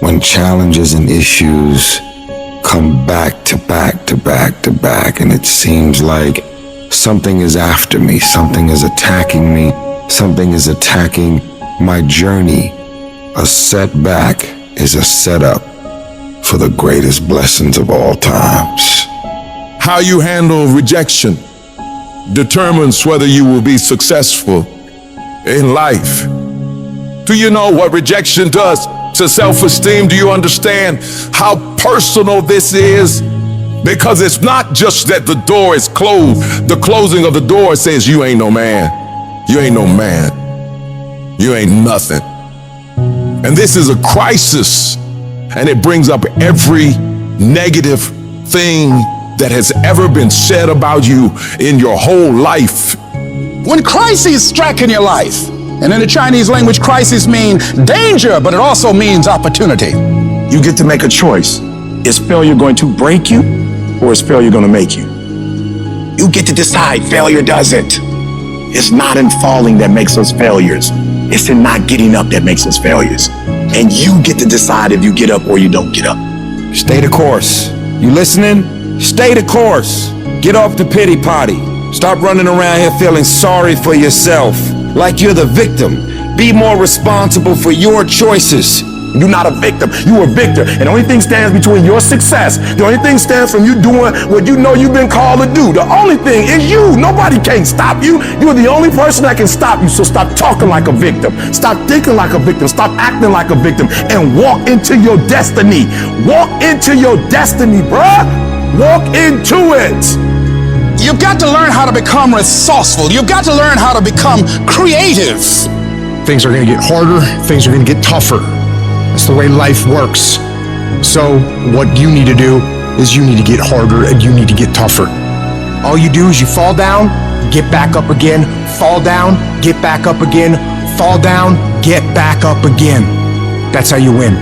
when challenges and issues come back to back to back to back, and it seems like something is after me, something is attacking me, something is attacking my journey. A setback is a setup for the greatest blessings of all times. How you handle rejection determines whether you will be successful in life. Do you know what rejection does to self-esteem? Do you understand how personal this is? Because it's not just that the door is closed. The closing of the door says you ain't no man. You ain't no man. You ain't nothing. And this is a crisis, and it brings up every negative thing that has ever been said about you in your whole life. When crises strike in your life, and in the Chinese language, crisis means danger, but it also means opportunity. You get to make a choice. Is failure going to break you, or is failure going to make you? You get to decide. Failure doesn't. It's not in falling that makes us failures. It's in not getting up that makes us failures. And you get to decide if you get up or you don't get up. Stay the course. You listening? Stay the course. Get off the pity potty. Stop running around here feeling sorry for yourself, like you're the victim. Be more responsible for your choices. You're not a victim, you're a victor. And the only thing stands between your success, the only thing stands from you doing what you know you've been called to do. The only thing is you. Nobody can stop you. You're the only person that can stop you. So stop talking like a victim. Stop thinking like a victim. Stop acting like a victim. And walk into your destiny. Walk into your destiny, bruh. Walk into it. You've got to learn how to become resourceful. You've got to learn how to become creative. Things are going to get harder. Things are going to get tougher. It's the way life works. So what you need to do is you need to get harder and you need to get tougher. All you do is you fall down, get back up again, fall down, get back up again, fall down, get back up again. That's how you win.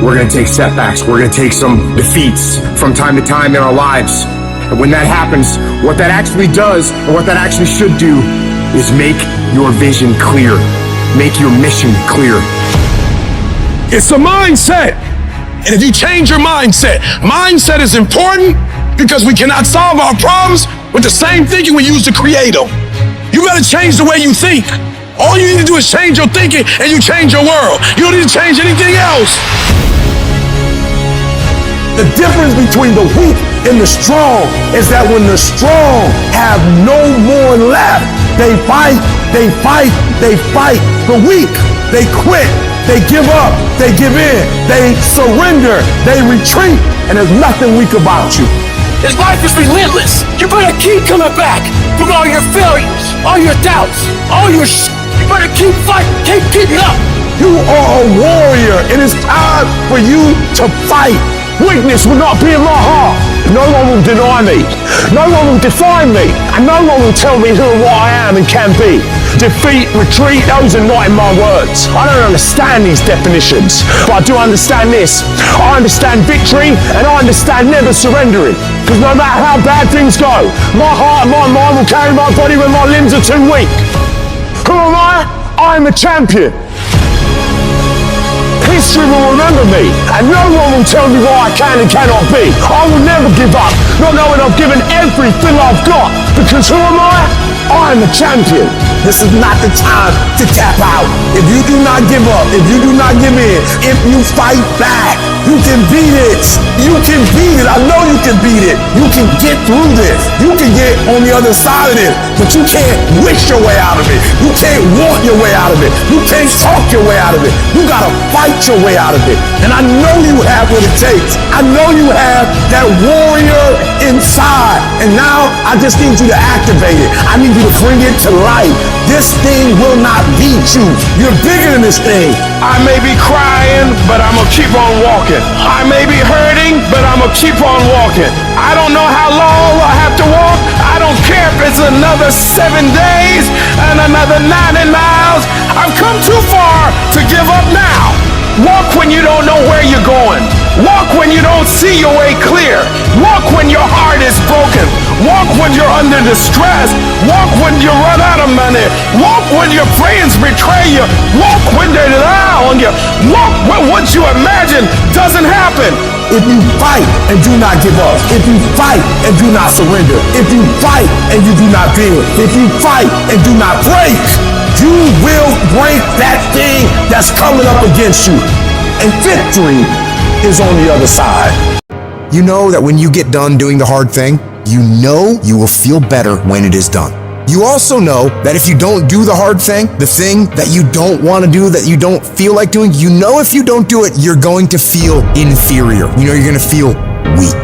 We're going to take setbacks. We're going to take some defeats from time to time in our lives. And when that happens, what that actually does and what that actually should do is make your vision clear. Make your mission clear. It's a mindset. And if you change your mindset is important because we cannot solve our problems with the same thinking we use to create them. You gotta change the way you think. All you need to do is change your thinking and you change your world. You don't need to change anything else. The difference between the weak and the strong is that when the strong have no more left, they fight, they fight, they fight. The weak, they quit. They give up, they give in, they surrender, they retreat, and there's nothing weak about you. This life is relentless. You better keep coming back from all your failures, all your doubts, all your You better keep fighting, keep keeping up. You are a warrior. It is time for you to fight. Weakness will not be in my heart. No one will deny me. No one will define me. And no one will tell me who and what I am and can be. Defeat, retreat, those are not in my words. I don't understand these definitions, but I do understand this. I understand victory and I understand never surrendering. Because no matter how bad things go, my heart and my mind will carry my body when my limbs are too weak. Who am I? I'm a champion. History will remember me, and no one will tell me what I can and cannot be. I will never give up, not knowing I've given everything I've got. Because who am I? I'm a champion. This is not the time to tap out. If you do not give up, if you do not give in, if you fight back, you can beat it. You can beat it. I know you can beat it. You can get through this. You can get on the other side of this, but you can't wish your way out of it. You can't want your way out of it. You can't talk your way out of it. You gotta fight your way out of it. And I know you have what it takes. I know you have that warrior inside. And now I just need you to activate it. I need you to bring it to life. This thing will not beat you. You're bigger than this thing. I may be crying, but I'm gonna keep on walking. I may be hurting, but I'm gonna keep on walking. I don't know how long I have to walk. I don't care if it's another 7 days and another 90 miles. I've come too far to give up now. Walk when you don't know where you're going. Walk when you don't see your way clear. Walk when your heart is broken. Walk when you're under distress. Walk when you run out of money. Walk when your friends betray you. Walk when they lie on you. Walk when what you imagine imagine doesn't happen. If you fight and do not give up, if you fight and do not surrender, if you fight and you do not bend, if you fight and do not break, you will break that thing that's coming up against you. And victory is on the other side. You know that when you get done doing the hard thing, you know you will feel better when it is done. You also know that if you don't do the hard thing, the thing that you don't want to do, that you don't feel like doing, you know if you don't do it, you're going to feel inferior. You know you're going to feel weak.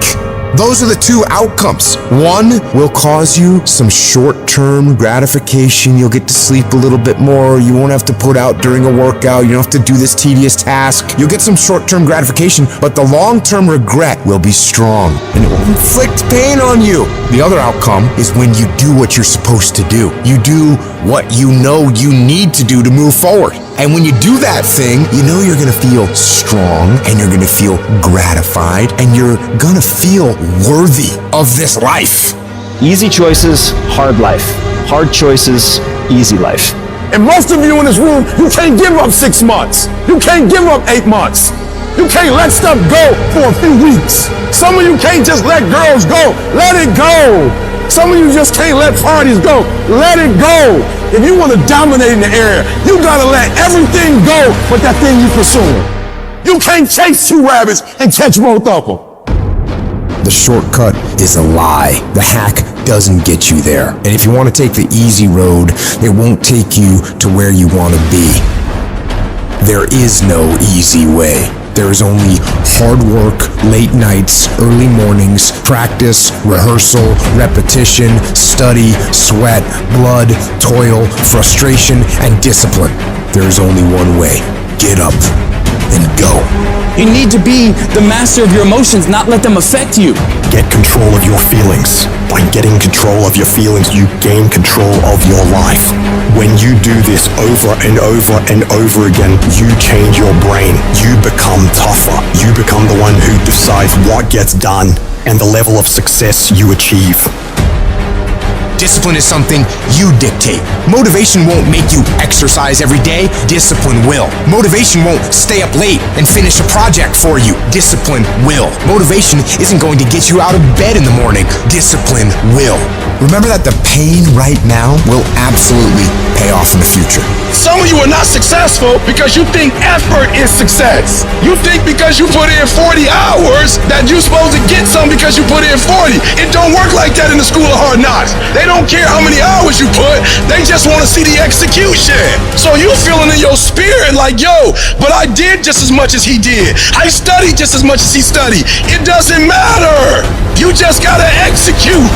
Those are the two outcomes. One will cause you some short-term gratification. You'll get to sleep a little bit more. You won't have to put out during a workout. You don't have to do this tedious task. You'll get some short-term gratification, but the long-term regret will be strong and it will inflict pain on you. The other outcome is when you do what you're supposed to do. You do what you know you need to do to move forward. And when you do that thing, you know you're gonna feel strong and you're gonna feel gratified and you're gonna feel worthy of this life. Easy choices, hard life. Hard choices, easy life. And most of you in this room, you can't give up 6 months. You can't give up 8 months. You can't let stuff go for a few weeks. Some of you can't just let girls go. Let it go. Some of you just can't let parties go. Let it go. If you want to dominate in the area, you gotta let everything go but that thing you pursuing. You can't chase 2 rabbits and catch both of them. The shortcut is a lie. The hack doesn't get you there. And if you want to take the easy road, it won't take you to where you want to be. There is no easy way. There is only hard work, late nights, early mornings, practice, rehearsal, repetition, study, sweat, blood, toil, frustration, and discipline. There is only one way. Get up and go. You need to be the master of your emotions, not let them affect you. Get control of your feelings. By getting control of your feelings, you gain control of your life. When you do this over and over and over again, you change your brain. You become tougher. You become the one who decides what gets done and the level of success you achieve. Discipline is something you dictate. Motivation won't make you exercise every day. Discipline will. Motivation won't stay up late and finish a project for you. Discipline will. Motivation isn't going to get you out of bed in the morning. Discipline will. Remember that the pain right now will absolutely pay off in the future. Some of you are not successful because you think effort is success. You think because you put in 40 hours that you're supposed to get some because you put in 40. It don't work like that in the school of hard knocks. They don't care how many hours you put. They just want to see the execution. So you feeling in your spirit like, yo, but I did just as much as he did. I studied just as much as he studied. It doesn't matter. You just gotta execute.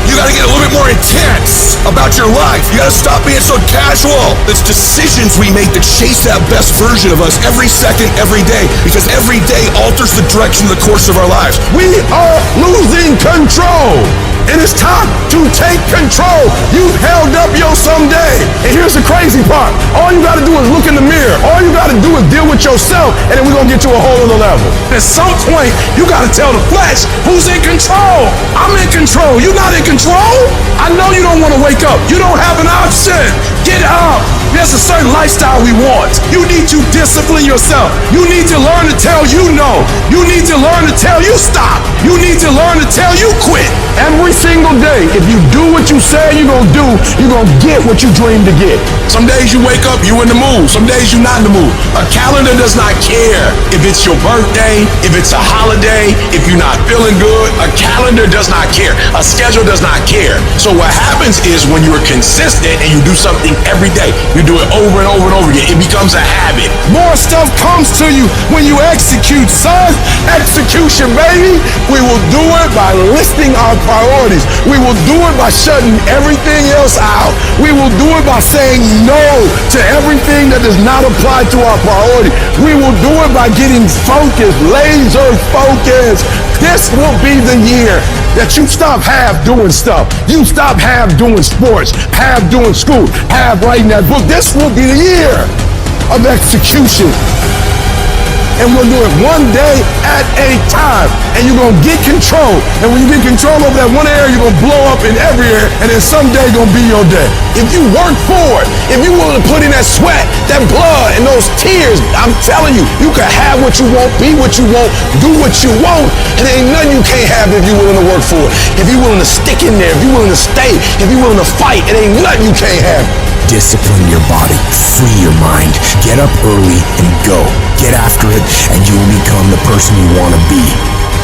You gotta get a little bit more intense about your life. You gotta stop being so casual. It's decisions we make to chase that best version of us every second, every day, because every day alters the direction of the course of our lives. We are losing control. And it's time to take control. You held up your someday. And here's the crazy part. All you gotta do is look in the mirror. All you gotta do is deal with yourself, and then we're gonna get to a whole other level. At some point, you gotta tell the flesh who's in control. I'm in control. You're not in control. I know you don't wanna wake up. You don't have an option. Get up. There's a certain lifestyle we want. You need to discipline yourself. You need to learn to tell you no. You need to learn to tell you stop. You need to learn to tell you quit. Every single day, if you do what you say you're gonna do, you're gonna get what you dream to get. Some days you wake up, you in the mood. Some days you not in the mood. A calendar does not care if it's your birthday, if it's a holiday, if you're not feeling good. A calendar does not care. A schedule does not care. So what happens is when you're consistent and you do something every day, you do it over and over and over again, it becomes a habit. More stuff comes to you when you execute, son. Execution, baby. We will do it by listing our priorities. We will do it by shutting everything else out. We will do it by saying no to everything that does not apply to our priority. We will do it by getting focused, laser focused. This will be the year that you stop half doing stuff. You stop half doing sports, half doing school, half writing that book. This will be the year of execution. and we'll do it one day at a time. And you're gonna get control. And when you get control over that one area, you're gonna blow up in every area, and then someday gonna be your day. If you work for it, if you're willing to put in that sweat, that blood, and those tears, I'm telling you, you can have what you want, be what you want, do what you want, and there ain't nothing you can't have if you're willing to work for it. If you're willing to stick in there, if you're willing to stay, if you're willing to fight, it ain't nothing you can't have. Discipline your body, free your mind, get up early and go. Get after it, and you will become the person you want to be.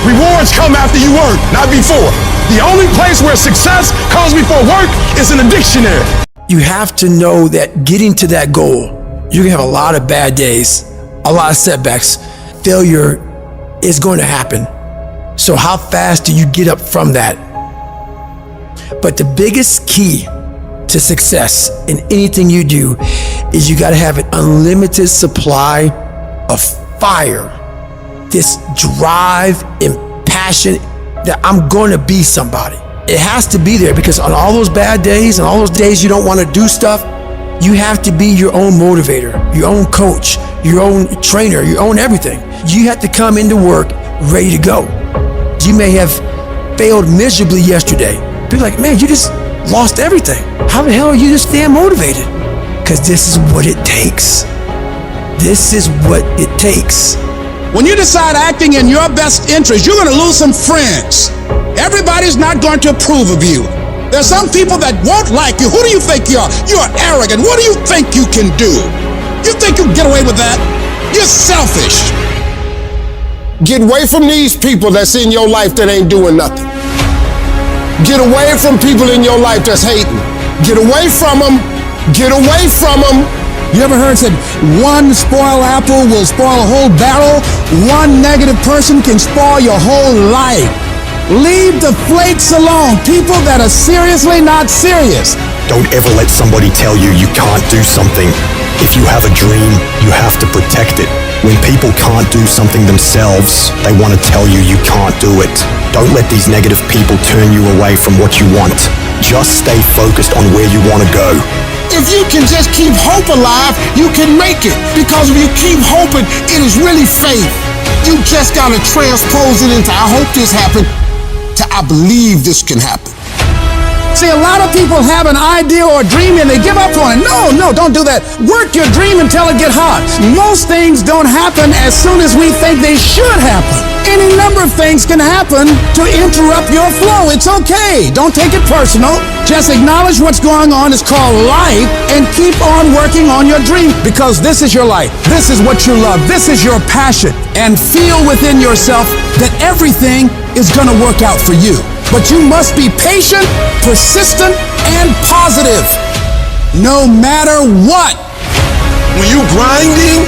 Rewards come after you work, not before. The only place where success comes before work is in a dictionary. You have to know that getting to that goal, you're gonna have a lot of bad days, a lot of setbacks. Failure is going to happen. So how fast do you get up from that? But the biggest key to success in anything you do is you gotta have an unlimited supply of fire. This drive and passion that I'm gonna be somebody. It has to be there, because on all those bad days and all those days you don't wanna do stuff, you have to be your own motivator, your own coach, your own trainer, your own everything. You have to come into work ready to go. You may have failed miserably yesterday. People are like, man, you just lost everything. How the hell are you just staying motivated? Because this is what it takes. This is what it takes. When you decide acting in your best interest, you're going to lose some friends. Everybody's not going to approve of you. There's some people that won't like you. Who do you think you are? You're arrogant. What do you think you can do? You think you can get away with that? You're selfish. Get away from these people that's in your life that ain't doing nothing. Get away from people in your life that's hating. Get away from them. Get away from them. You ever heard said one spoiled apple will spoil a whole barrel? One negative person can spoil your whole life. Leave the flakes alone. People that are seriously not serious. Don't ever let somebody tell you you can't do something. If you have a dream, you have to protect it. When people can't do something themselves, they want to tell you you can't do it. Don't let these negative people turn you away from what you want. Just stay focused on where you want to go. If you can just keep hope alive, you can make it. Because if you keep hoping, it is really faith. You just gotta transpose it into I hope this happened to I believe this can happen. See, a lot of people have an idea or a dream and they give up on it. No, don't do that. Work your dream until it gets hard. Most things don't happen as soon as we think they should happen. Any number of things can happen to interrupt your flow. It's okay. Don't take it personal. Just acknowledge what's going on. It's called life, and keep on working on your dream, because this is your life. This is what you love. This is your passion. And feel within yourself that everything is going to work out for you. But you must be patient, persistent, and positive, no matter what. When you grinding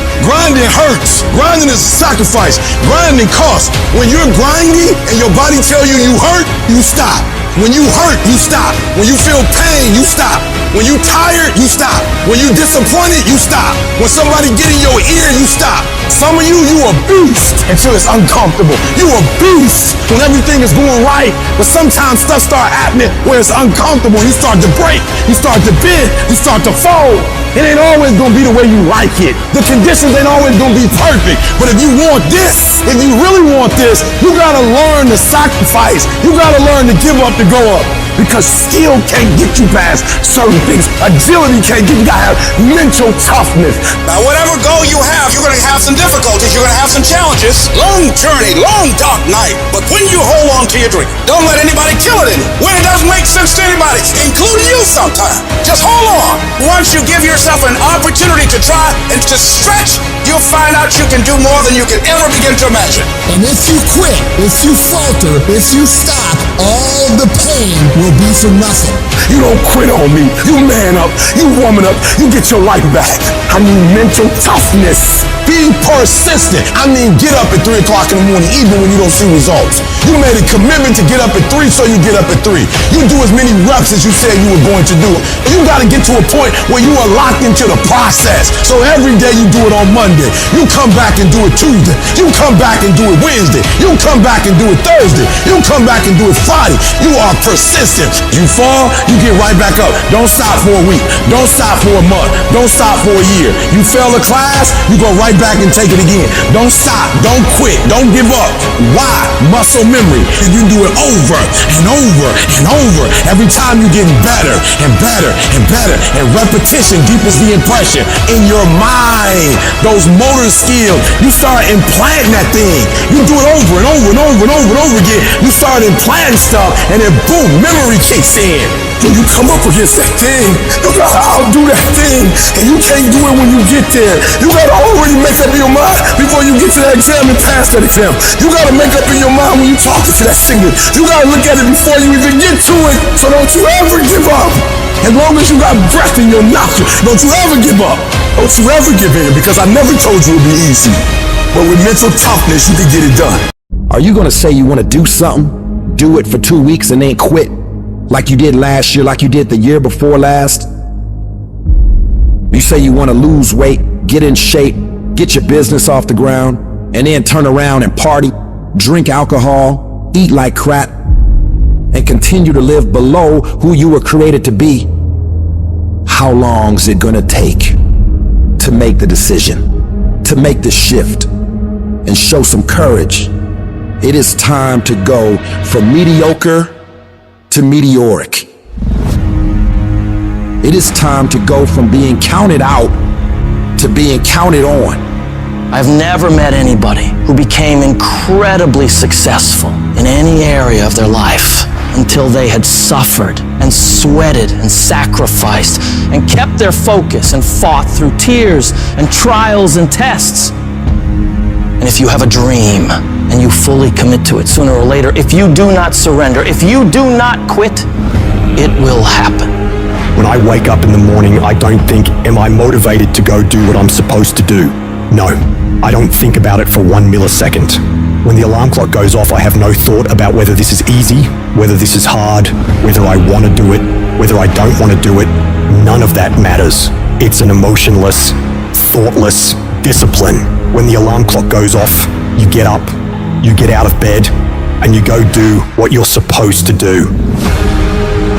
hurts. Grinding is a sacrifice. Grinding costs. When you're grinding and your body tell you hurt, you stop. When you hurt, you stop. When you feel pain, you stop. When you tired, you stop. When you disappointed, you stop. When somebody get in your ear, you stop. Some of you a beast until it's uncomfortable. You a beast when everything is going right, but sometimes stuff start happening where it's uncomfortable. You start to break, you start to bend, you start to fold. It ain't always gonna be the way you like it. The conditions ain't always gonna be perfect. But if you want this, if you really want this, you gotta learn to sacrifice. You gotta learn to give up to go up. Because skill can't get you past certain things. Agility can't get you. You gotta have mental toughness. Now, whatever goal you have, you're gonna have some difficulties. You're gonna have some challenges. Long journey, long dark night. But when you hold on to your dream, don't let anybody kill it in you. When it doesn't make sense to anybody, including you sometimes, just hold on. Once you give yourself an opportunity to try and to stretch, you'll find out you can do more than you can ever begin to imagine. And if you quit, if you falter, if you stop, all the pain will be for nothing. You don't quit on me. You man up. You woman up. You get your life back. I need mental toughness. Be persistent. I mean, get up at 3 o'clock in the morning, even when you don't see results. You made a commitment to get up at 3, so you get up at 3. You do as many reps as you said you were going to do. You got to get to a point where you are locked into the process. So every day you do it on Monday. You come back and do it Tuesday. You come back and do it Wednesday. You come back and do it Thursday. You come back and do it Friday. You are persistent. consistent. You fall, you get right back up. Don't stop for a week. Don't stop for a month. Don't stop for a year. You fail a class, you go right back and take it again. Don't stop. Don't quit. Don't give up. Why? Muscle memory. You do it over and over and over. Every time you get better and better and better. And repetition deepens the impression in your mind. Those motor skills, you start implanting that thing. You do it over and over and over and over and over again. You start implanting stuff, and then boom, memory kicks in. When you come up against that thing, you gotta outdo that thing, and you can't do it when you get there. You gotta already make up your mind before you get to that exam and pass that exam. You gotta make up in your mind when you talk to that singer. You gotta look at it before you even get to it. So don't you ever give up. As long as you got breath in your nostrils, don't you ever give up. Don't you ever give in, because I never told you it'd be easy. But with mental toughness, you can get it done. Are you gonna say you wanna do something, do it for 2 weeks and then quit? Like you did last year, like you did the year before last? You say you wanna lose weight, get in shape, get your business off the ground, and then turn around and party, drink alcohol, eat like crap, and continue to live below who you were created to be. How long's it gonna take to make the decision, to make the shift, and show some courage? It is time to go from mediocre to meteoric. It is time to go from being counted out to being counted on. I've never met anybody who became incredibly successful in any area of their life until they had suffered and sweated and sacrificed and kept their focus and fought through tears and trials and tests. And if you have a dream and you fully commit to it sooner or later, if you do not surrender, if you do not quit, it will happen. When I wake up in the morning, I don't think, am I motivated to go do what I'm supposed to do? No, I don't think about it for 1 millisecond. When the alarm clock goes off, I have no thought about whether this is easy, whether this is hard, whether I want to do it, whether I don't want to do it. None of that matters. It's an emotionless, thoughtless discipline. When the alarm clock goes off, you get up, you get out of bed, and you go do what you're supposed to do.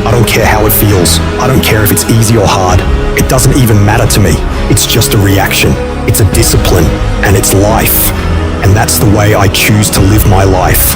I don't care how it feels. I don't care if it's easy or hard. It doesn't even matter to me. It's just a reaction. It's a discipline, and it's life. And that's the way I choose to live my life.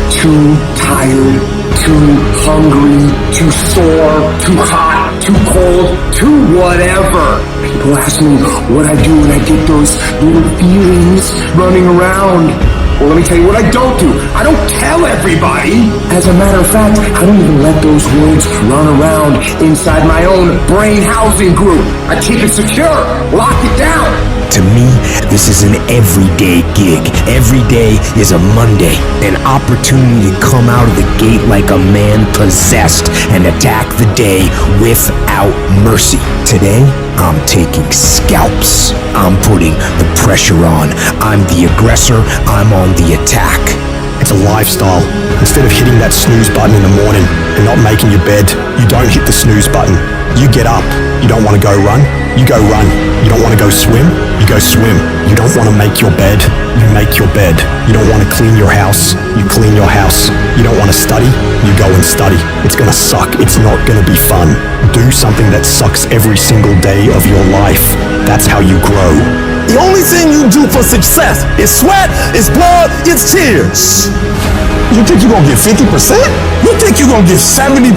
Too tired, too hungry, too sore, too hot, too cold, too whatever. People ask me what I do when I get those little feelings running around. Well, let me tell you what I don't do. I don't tell everybody. As a matter of fact, I don't even let those words run around inside my own brain housing group. I keep it secure, lock it down. To me, this is an everyday gig. Every day is a Monday, an opportunity to come out of the gate like a man possessed and attack the day without mercy. Today, I'm taking scalps. I'm putting the pressure on. I'm the aggressor. I'm on the attack. It's a lifestyle. Instead of hitting that snooze button in the morning and not making your bed, you don't hit the snooze button. You get up. You don't want to go run? You go run. You don't want to go swim? You go swim. You don't want to make your bed? You make your bed. You don't want to clean your house? You clean your house. You don't want to study? You go and study. It's going to suck. It's not going to be fun. Do something that sucks every single day of your life. That's how you grow. The only thing you do for success is sweat, it's blood, it's tears. You think you're gonna get 50%? You think you're gonna get 70%?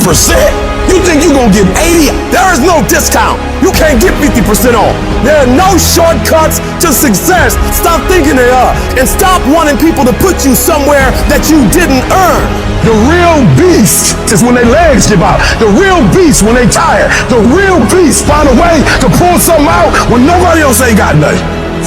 You think you're gonna get 80? There is no discount. You can't get 50% off. There are no shortcuts to success. Stop thinking they are. And stop wanting people to put you somewhere that you didn't earn. The real beast is when their legs give out. The real beast when they tired. The real beast find a way to pull something out when nobody else ain't got nothing.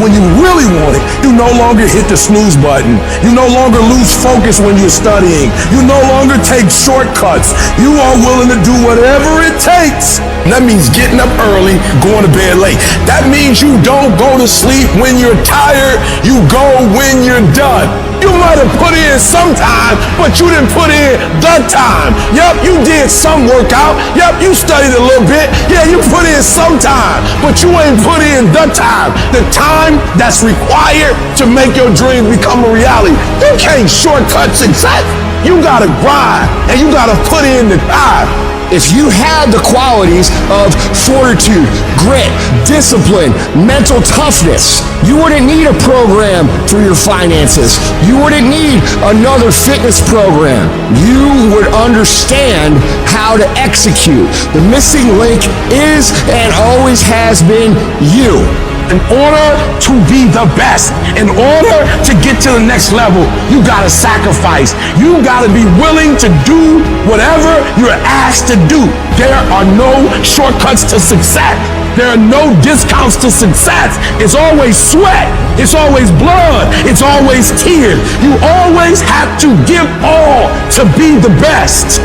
When you really want it, you no longer hit the snooze button. You no longer lose focus when you're studying. You no longer take shortcuts. You are willing to do whatever it takes. And that means getting up early, going to bed late. That means you don't go to sleep when you're tired. You go when you're done. You might have put in some time, but you didn't put in the time. Yep, you did some workout. Yep, you studied a little bit. Yeah, you put in some time, but you ain't put in the time. The time that's required to make your dream become a reality. You can't shortcut success. You gotta grind, and you gotta put in the time. If you had the qualities of fortitude, grit, discipline, mental toughness, you wouldn't need a program for your finances. You wouldn't need another fitness program. You would understand how to execute. The missing link is and always has been you. In order to be the best, in order to get to the next level, you gotta sacrifice. You gotta be willing to do whatever you're asked to do. There are no shortcuts to success. There are no discounts to success. It's always sweat. It's always blood. It's always tears. You always have to give all to be the best.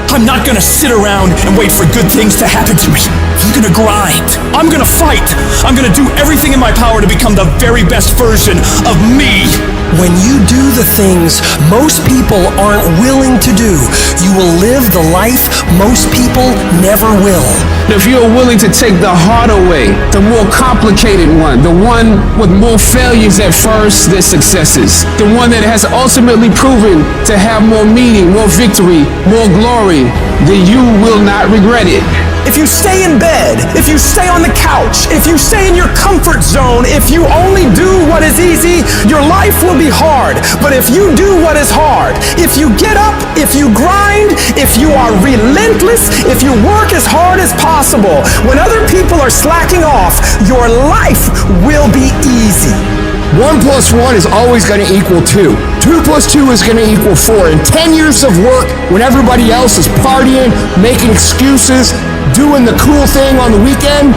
I'm not gonna sit around and wait for good things to happen to me. I'm gonna grind. I'm gonna fight. I'm gonna do everything in my power to become the very best version of me. When you do the things most people aren't willing to do, you will live the life most people never will. If you're willing to take the harder way, the more complicated one, the one with more failures at first than successes, the one that has ultimately proven to have more meaning, more victory, more glory, then you will not regret it. If you stay in bed, if you stay on the couch, if you stay in your comfort zone, if you only do what is easy, your life will be hard. But if you do what is hard, if you get up, if you grind, if you are relentless, if you work as hard as possible, when other people are slacking off, your life will be easy. 1 + 1 is always going to equal 2. 2 + 2 is going to equal 4. And 10 years of work when everybody else is partying, making excuses, doing the cool thing on the weekend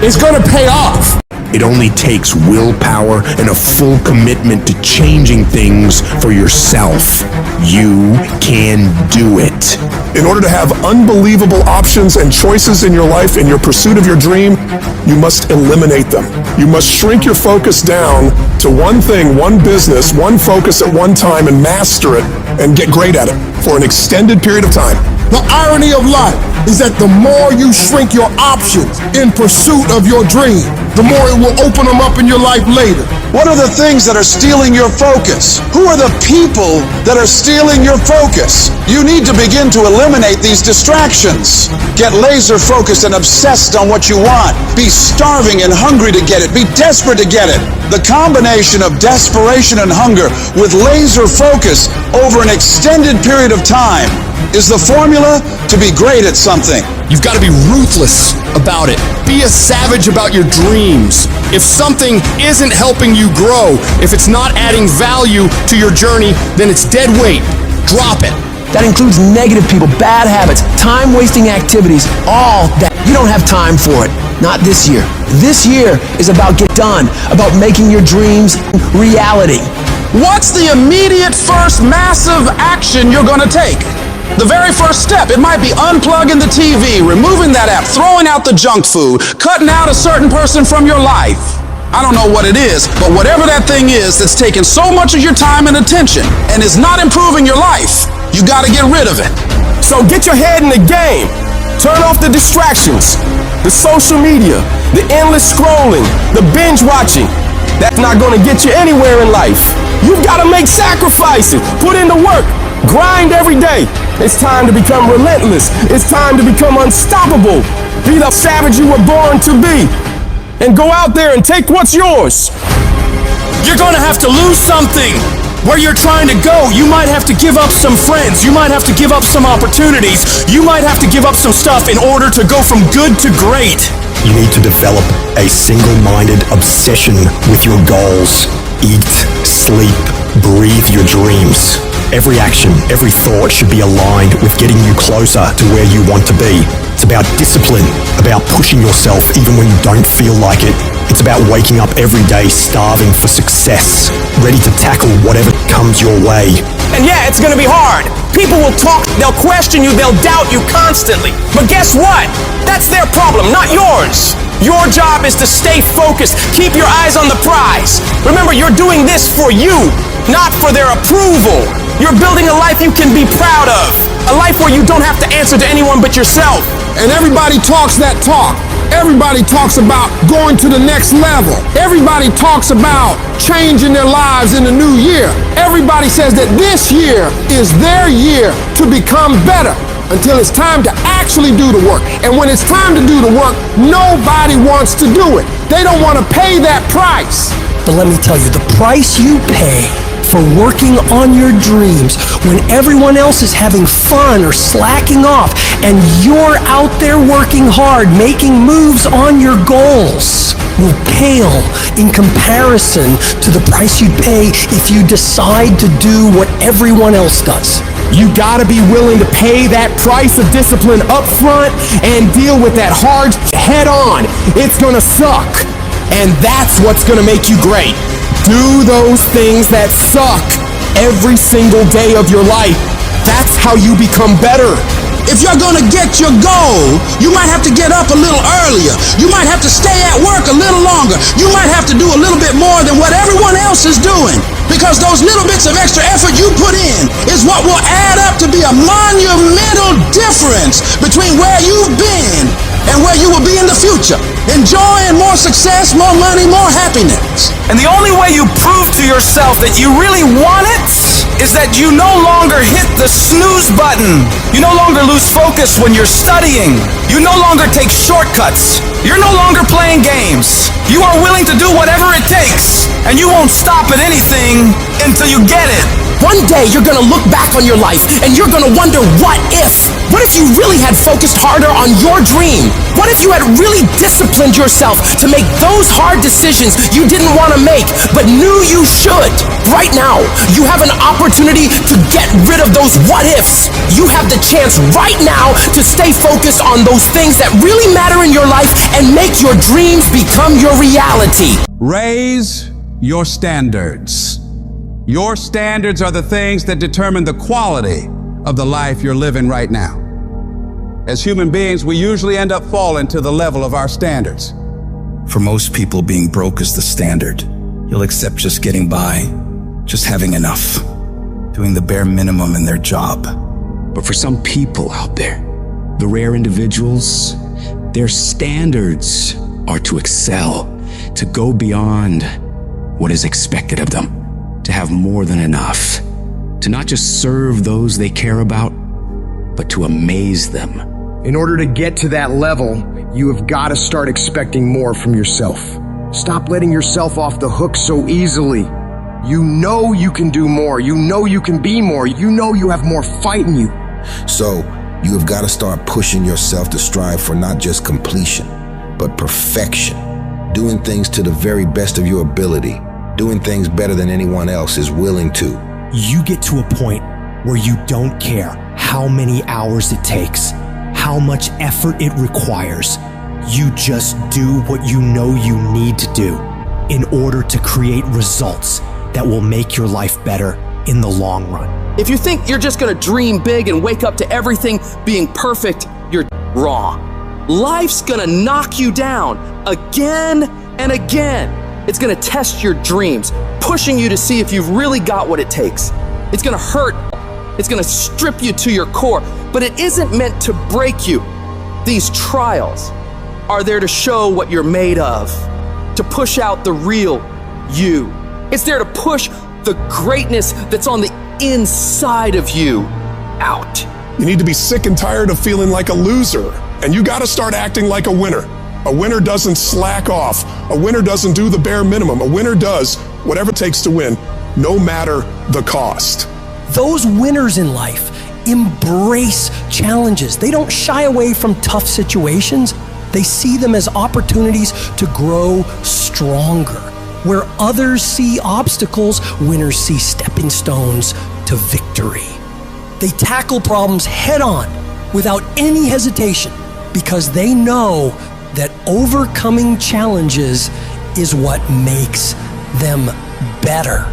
is going to pay off. It only takes willpower and a full commitment to changing things for yourself. You can do it. In order to have unbelievable options and choices in your life, in your pursuit of your dream, you must eliminate them. You must shrink your focus down to one thing, one business, one focus at one time, and master it and get great at it for an extended period of time. The irony of life is that the more you shrink your options in pursuit of your dream, the more it will open them up in your life later. What are the things that are stealing your focus? Who are the people that are stealing your focus? You need to begin to eliminate these distractions. Get laser focused and obsessed on what you want. Be starving and hungry to get it. Be desperate to get it. The combination of desperation and hunger with laser focus over an extended period of time is the formula to be great at something. You've got to be ruthless about it. Be a savage about your dreams. If something isn't helping you grow, if it's not adding value to your journey, then it's dead weight. Drop it. That includes negative people, bad habits, time-wasting activities, all that. You don't have time for it. Not this year. This year is about get done, about making your dreams reality. What's the immediate first massive action you're gonna take? The very first step, it might be unplugging the TV, removing that app, throwing out the junk food, cutting out a certain person from your life. I don't know what it is, but whatever that thing is that's taking so much of your time and attention and is not improving your life, you gotta get rid of it. So get your head in the game. Turn off the distractions, the social media, the endless scrolling, the binge watching. That's not gonna get you anywhere in life. You've gotta make sacrifices, put in the work, grind every day. It's time to become relentless. It's time to become unstoppable. Be the savage you were born to be. And go out there and take what's yours. You're gonna have to lose something. Where you're trying to go, you might have to give up some friends. You might have to give up some opportunities. You might have to give up some stuff in order to go from good to great. You need to develop a single-minded obsession with your goals. Eat, sleep, breathe your dreams. Every action, every thought should be aligned with getting you closer to where you want to be. It's about discipline, about pushing yourself even when you don't feel like it. It's about waking up every day starving for success, ready to tackle whatever comes your way. And yeah, it's gonna be hard. People will talk, they'll question you, they'll doubt you constantly. But guess what? That's their problem, not yours. Your job is to stay focused, keep your eyes on the prize. Remember, you're doing this for you, not for their approval. You're building a life you can be proud of. A life where you don't have to answer to anyone but yourself. And everybody talks that talk. Everybody talks about going to the next level. Everybody talks about changing their lives in the new year. Everybody says that this year is their year to become better until it's time to actually do the work. And when it's time to do the work, nobody wants to do it. They don't want to pay that price. But let me tell you, the price you pay for working on your dreams when everyone else is having fun or slacking off and you're out there working hard, making moves on your goals, will pale in comparison to the price you'd pay if you decide to do what everyone else does. You gotta be willing to pay that price of discipline up front and deal with that hard head on. It's gonna suck. And that's what's gonna make you great. Do those things that suck every single day of your life. That's how you become better. If you're gonna get your goal, you might have to get up a little earlier. You might have to stay at work a little longer. You might have to do a little bit more than what everyone else is doing. Because those little bits of extra effort you put in is what will add up to be a monumental difference between where you've been and where you will be in the future. Enjoying more success, more money, more happiness. And the only way you prove to yourself that you really want it is that you no longer hit the snooze button. You no longer lose focus when you're studying. You no longer take shortcuts. You're no longer playing games. You are willing to do whatever it takes, and you won't stop at anything until you get it. One day you're gonna look back on your life and you're gonna wonder, what if? What if you really had focused harder on your dream? What if you had really disciplined yourself to make those hard decisions you didn't want to make but knew you should? Right now, you have an opportunity to get rid of those what ifs. You have the chance right now to stay focused on those things that really matter in your life and make your dreams become your reality. Raise your standards. Your standards are the things that determine the quality of the life you're living right now. As human beings, we usually end up falling to the level of our standards. For most people, being broke is the standard. You'll accept just getting by, just having enough, doing the bare minimum in their job. But for some people out there, the rare individuals, their standards are to excel, to go beyond what is expected of them, to have more than enough, to not just serve those they care about, but to amaze them. In order to get to that level, you have got to start expecting more from yourself. Stop letting yourself off the hook so easily. You know you can do more. You know you can be more. You know you have more fight in you. So, you have got to start pushing yourself to strive for not just completion, but perfection. Doing things to the very best of your ability. Doing things better than anyone else is willing to. You get to a point where you don't care how many hours it takes, how much effort it requires. You just do what you know you need to do in order to create results that will make your life better in the long run. If you think you're just gonna dream big and wake up to everything being perfect, you're wrong. Life's gonna knock you down again and again. It's gonna test your dreams, pushing you to see if you've really got what it takes. It's gonna hurt. It's gonna strip you to your core, but it isn't meant to break you. These trials are there to show what you're made of, to push out the real you. It's there to push the greatness that's on the inside of you out. You need to be sick and tired of feeling like a loser, and you gotta start acting like a winner. A winner doesn't slack off. A winner doesn't do the bare minimum. A winner does whatever it takes to win, no matter the cost. Those winners in life embrace challenges. They don't shy away from tough situations. They see them as opportunities to grow stronger. Where others see obstacles, winners see stepping stones to victory. They tackle problems head on without any hesitation because they know that overcoming challenges is what makes them better.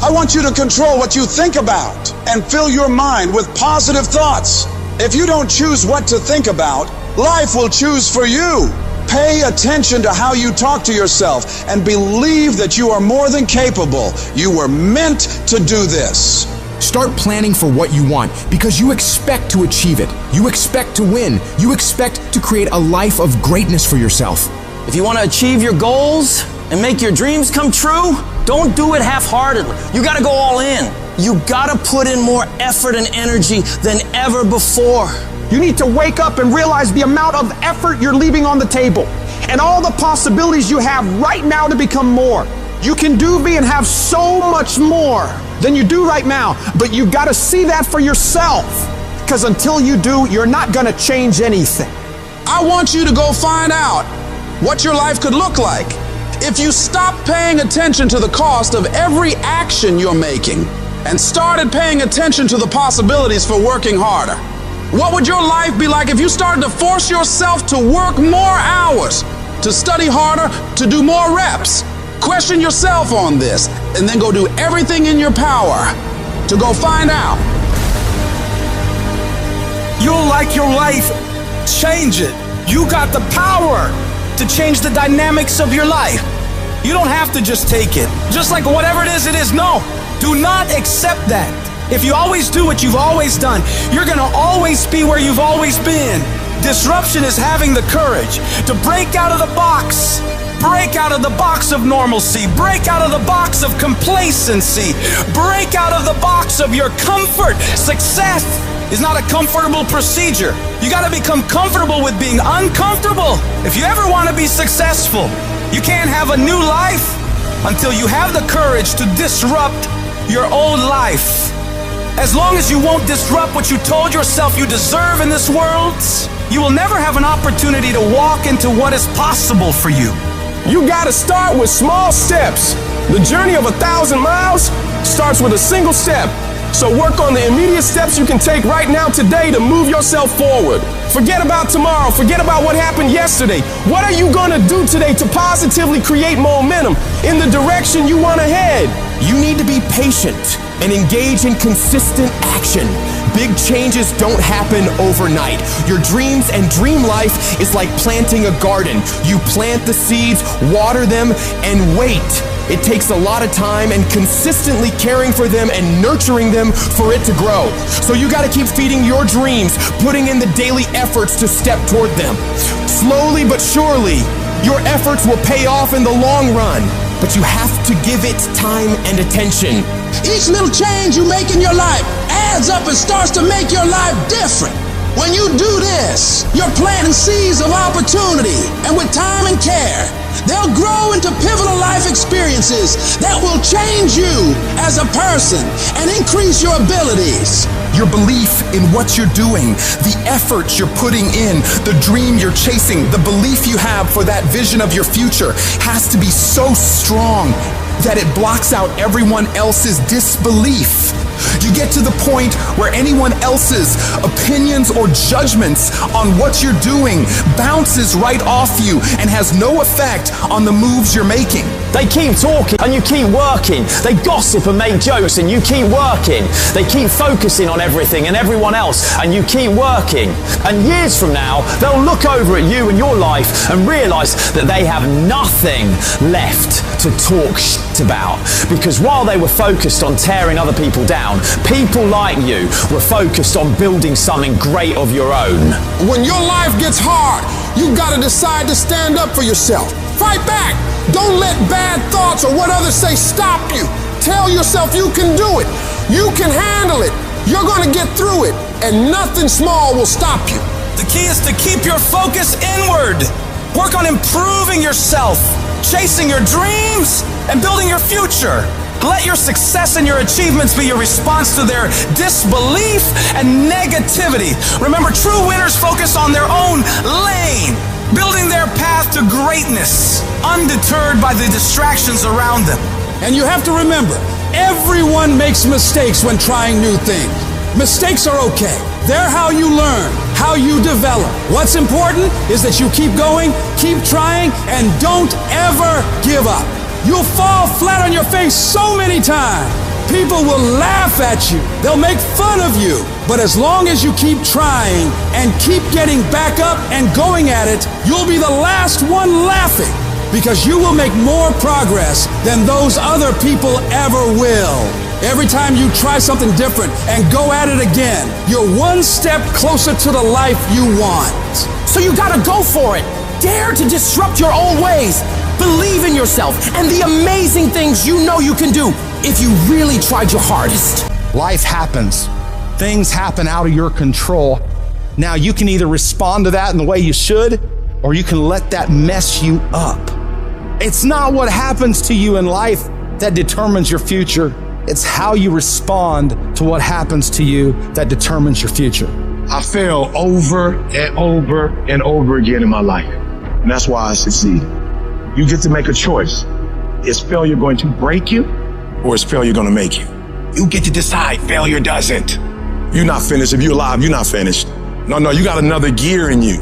I want you to control what you think about and fill your mind with positive thoughts. If you don't choose what to think about, life will choose for you. Pay attention to how you talk to yourself and believe that you are more than capable. You were meant to do this. Start planning for what you want because you expect to achieve it. You expect to win. You expect to create a life of greatness for yourself. If you want to achieve your goals and make your dreams come true, don't do it half-heartedly. You got to go all in. You got to put in more effort and energy than ever before. You need to wake up and realize the amount of effort you're leaving on the table and all the possibilities you have right now to become more. You can do, be, and have so much more than you do right now, but you gotta see that for yourself, because until you do, you're not gonna change anything. I want you to go find out what your life could look like if you stopped paying attention to the cost of every action you're making and started paying attention to the possibilities for working harder. What would your life be like if you started to force yourself to work more hours, to study harder, to do more reps? Question yourself on this, and then go do everything in your power to go find out. You'll like your life. Change it. You got the power to change the dynamics of your life. You don't have to just take it. Just like whatever it is, no. Do not accept that. If you always do what you've always done, you're gonna always be where you've always been. Disruption is having the courage to break out of the box. Break out of the box of normalcy. Break out of the box of complacency. Break out of the box of your comfort. Success is not a comfortable procedure. You gotta become comfortable with being uncomfortable. If you ever wanna be successful, you can't have a new life until you have the courage to disrupt your old life. As long as you won't disrupt what you told yourself you deserve in this world, you will never have an opportunity to walk into what is possible for you. You gotta start with small steps. The journey of 1,000 miles starts with a single step. So work on the immediate steps you can take right now today to move yourself forward. Forget about tomorrow. Forget about what happened yesterday. What are you gonna do today to positively create momentum in the direction you wanna head? You need to be patient and engage in consistent action. Big changes don't happen overnight. Your dreams and dream life is like planting a garden. You plant the seeds, water them, and wait. It takes a lot of time and consistently caring for them and nurturing them for it to grow. So you gotta keep feeding your dreams, putting in the daily efforts to step toward them. Slowly but surely, your efforts will pay off in the long run, but you have to give it time and attention. Each little change you make in your life adds up and starts to make your life different. When you do this, you're planting seeds of opportunity, and with time and care, they'll grow into pivotal life experiences that will change you as a person and increase your abilities. Your belief in what you're doing, the effort you're putting in, the dream you're chasing, the belief you have for that vision of your future has to be so strong that it blocks out everyone else's disbelief. You get to the point where anyone else's opinions or judgments on what you're doing bounces right off you and has no effect on the moves you're making. They keep talking and you keep working. They gossip and make jokes and you keep working. They keep focusing on everything and everyone else and you keep working. And years from now, they'll look over at you and your life and realize that they have nothing left to talk shit about. Because while they were focused on tearing other people down, people like you were focused on building something great of your own. When your life gets hard, you gotta decide to stand up for yourself. Fight back. Don't let bad thoughts or what others say stop you. Tell yourself you can do it. You can handle it. You're gonna get through it, and nothing small will stop you. The key is to keep your focus inward. Work on improving yourself, chasing your dreams, and building your future. Let your success and your achievements be your response to their disbelief and negativity. Remember, true winners focus on their own lane, building their path to greatness, undeterred by the distractions around them. And you have to remember, everyone makes mistakes when trying new things. Mistakes are okay. They're how you learn, how you develop. What's important is that you keep going, keep trying, and don't ever give up. You'll fall flat on your face so many times. People will laugh at you. They'll make fun of you. But as long as you keep trying and keep getting back up and going at it, you'll be the last one laughing, because you will make more progress than those other people ever will. Every time you try something different and go at it again, you're one step closer to the life you want. So you gotta go for it. Dare to disrupt your old ways. Believe in yourself and the amazing things you know you can do if you really tried your hardest. Life happens. Things happen out of your control. Now you can either respond to that in the way you should, or you can let that mess you up. It's not what happens to you in life that determines your future. It's how you respond to what happens to you that determines your future. I fail over and over and over again in my life. And that's why I succeed. You get to make a choice. Is failure going to break you, or is failure going to make you? You get to decide. Failure doesn't. You're not finished. If you're alive, you're not finished. No, you got another gear in you.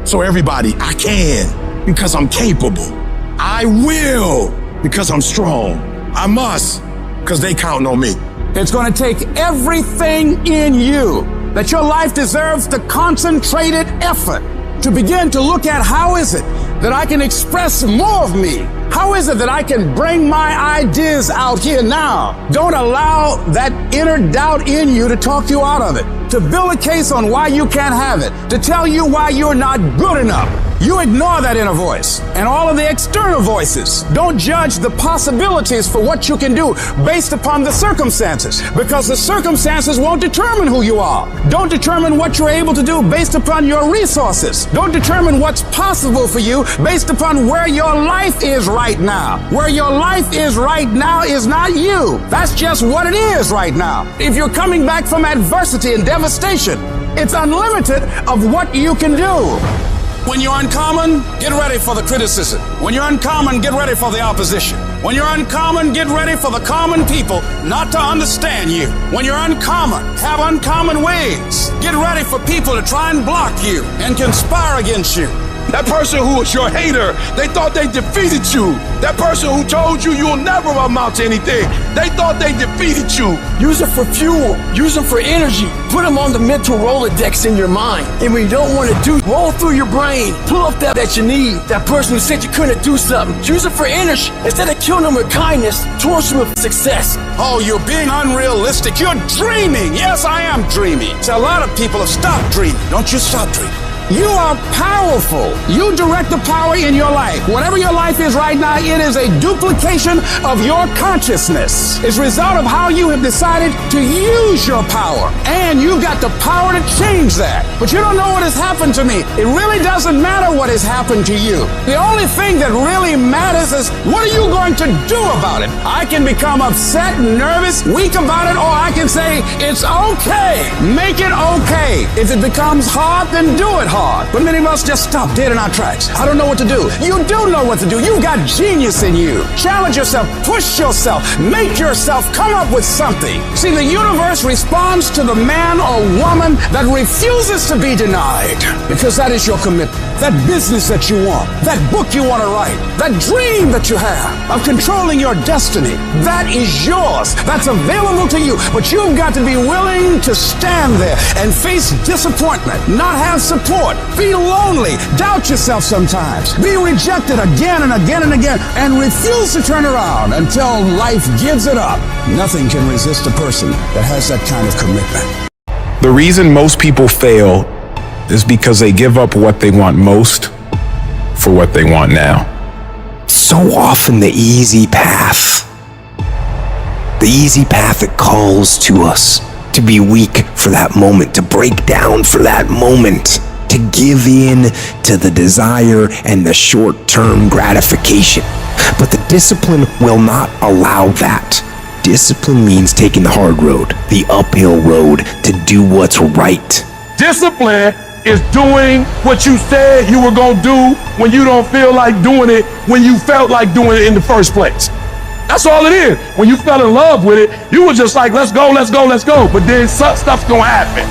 So everybody, I can because I'm capable. I will because I'm strong. I must because they counting on me. It's going to take everything in you that your life deserves the concentrated effort to begin to look at how is it that I can express more of me? How is it that I can bring my ideas out here now? Don't allow that inner doubt in you to talk you out of it, to build a case on why you can't have it, to tell you why you're not good enough. You ignore that inner voice and all of the external voices. Don't judge the possibilities for what you can do based upon the circumstances, because the circumstances won't determine who you are. Don't determine what you're able to do based upon your resources. Don't determine what's possible for you based upon where your life is right now. Where your life is right now is not you. That's just what it is right now. If you're coming back from adversity and devastation, it's unlimited of what you can do. When you're uncommon, get ready for the criticism. When you're uncommon, get ready for the opposition. When you're uncommon, get ready for the common people not to understand you. When you're uncommon, have uncommon ways. Get ready for people to try and block you and conspire against you. That person who was your hater, they thought they defeated you. That person who told you you'll never amount to anything, they thought they defeated you. Use it for fuel. Use them for energy. Put them on the mental Rolodex in your mind. And when you don't want to do, roll through your brain. Pull up that you need. That person who said you couldn't do something. Use it for energy. Instead of killing them with kindness, torch them with success. Oh, you're being unrealistic. You're dreaming. Yes, I am dreaming. So a lot of people have stopped dreaming. Don't you stop dreaming. You are powerful. You direct the power in your life. Whatever your life is right now, it is a duplication of your consciousness. It's a result of how you have decided to use your power. And you've got the power to change that. But you don't know what has happened to me. It really doesn't matter what has happened to you. The only thing that really matters is what are you going to do about it? I can become upset, nervous, weak about it, or I can say, it's okay. Make it okay. If it becomes hard, then do it hard. But many of us just stop dead in our tracks. I don't know what to do. You do know what to do. You've got genius in you. Challenge yourself, push yourself, make yourself come up with something. See, the universe responds to the man or woman that refuses to be denied, because that is your commitment. That business that you want, that book you want to write, that dream that you have of controlling your destiny, that is yours. That's available to you. But you've got to be willing to stand there and face disappointment, not have support, feel lonely, doubt yourself sometimes, be rejected again and again and again, and refuse to turn around until life gives it up. Nothing can resist a person that has that kind of commitment. The reason most people fail is because they give up what they want most for what they want now. So often the easy path that calls to us to be weak for that moment, to break down for that moment, to give in to the desire and the short-term gratification. But the discipline will not allow that. Discipline means taking the hard road, the uphill road, to do what's right. Discipline is doing what you said you were gonna do when you don't feel like doing it when you felt like doing it in the first place. That's all it is. When you fell in love with it, you were just like, let's go, let's go, let's go. But then stuff's gonna happen.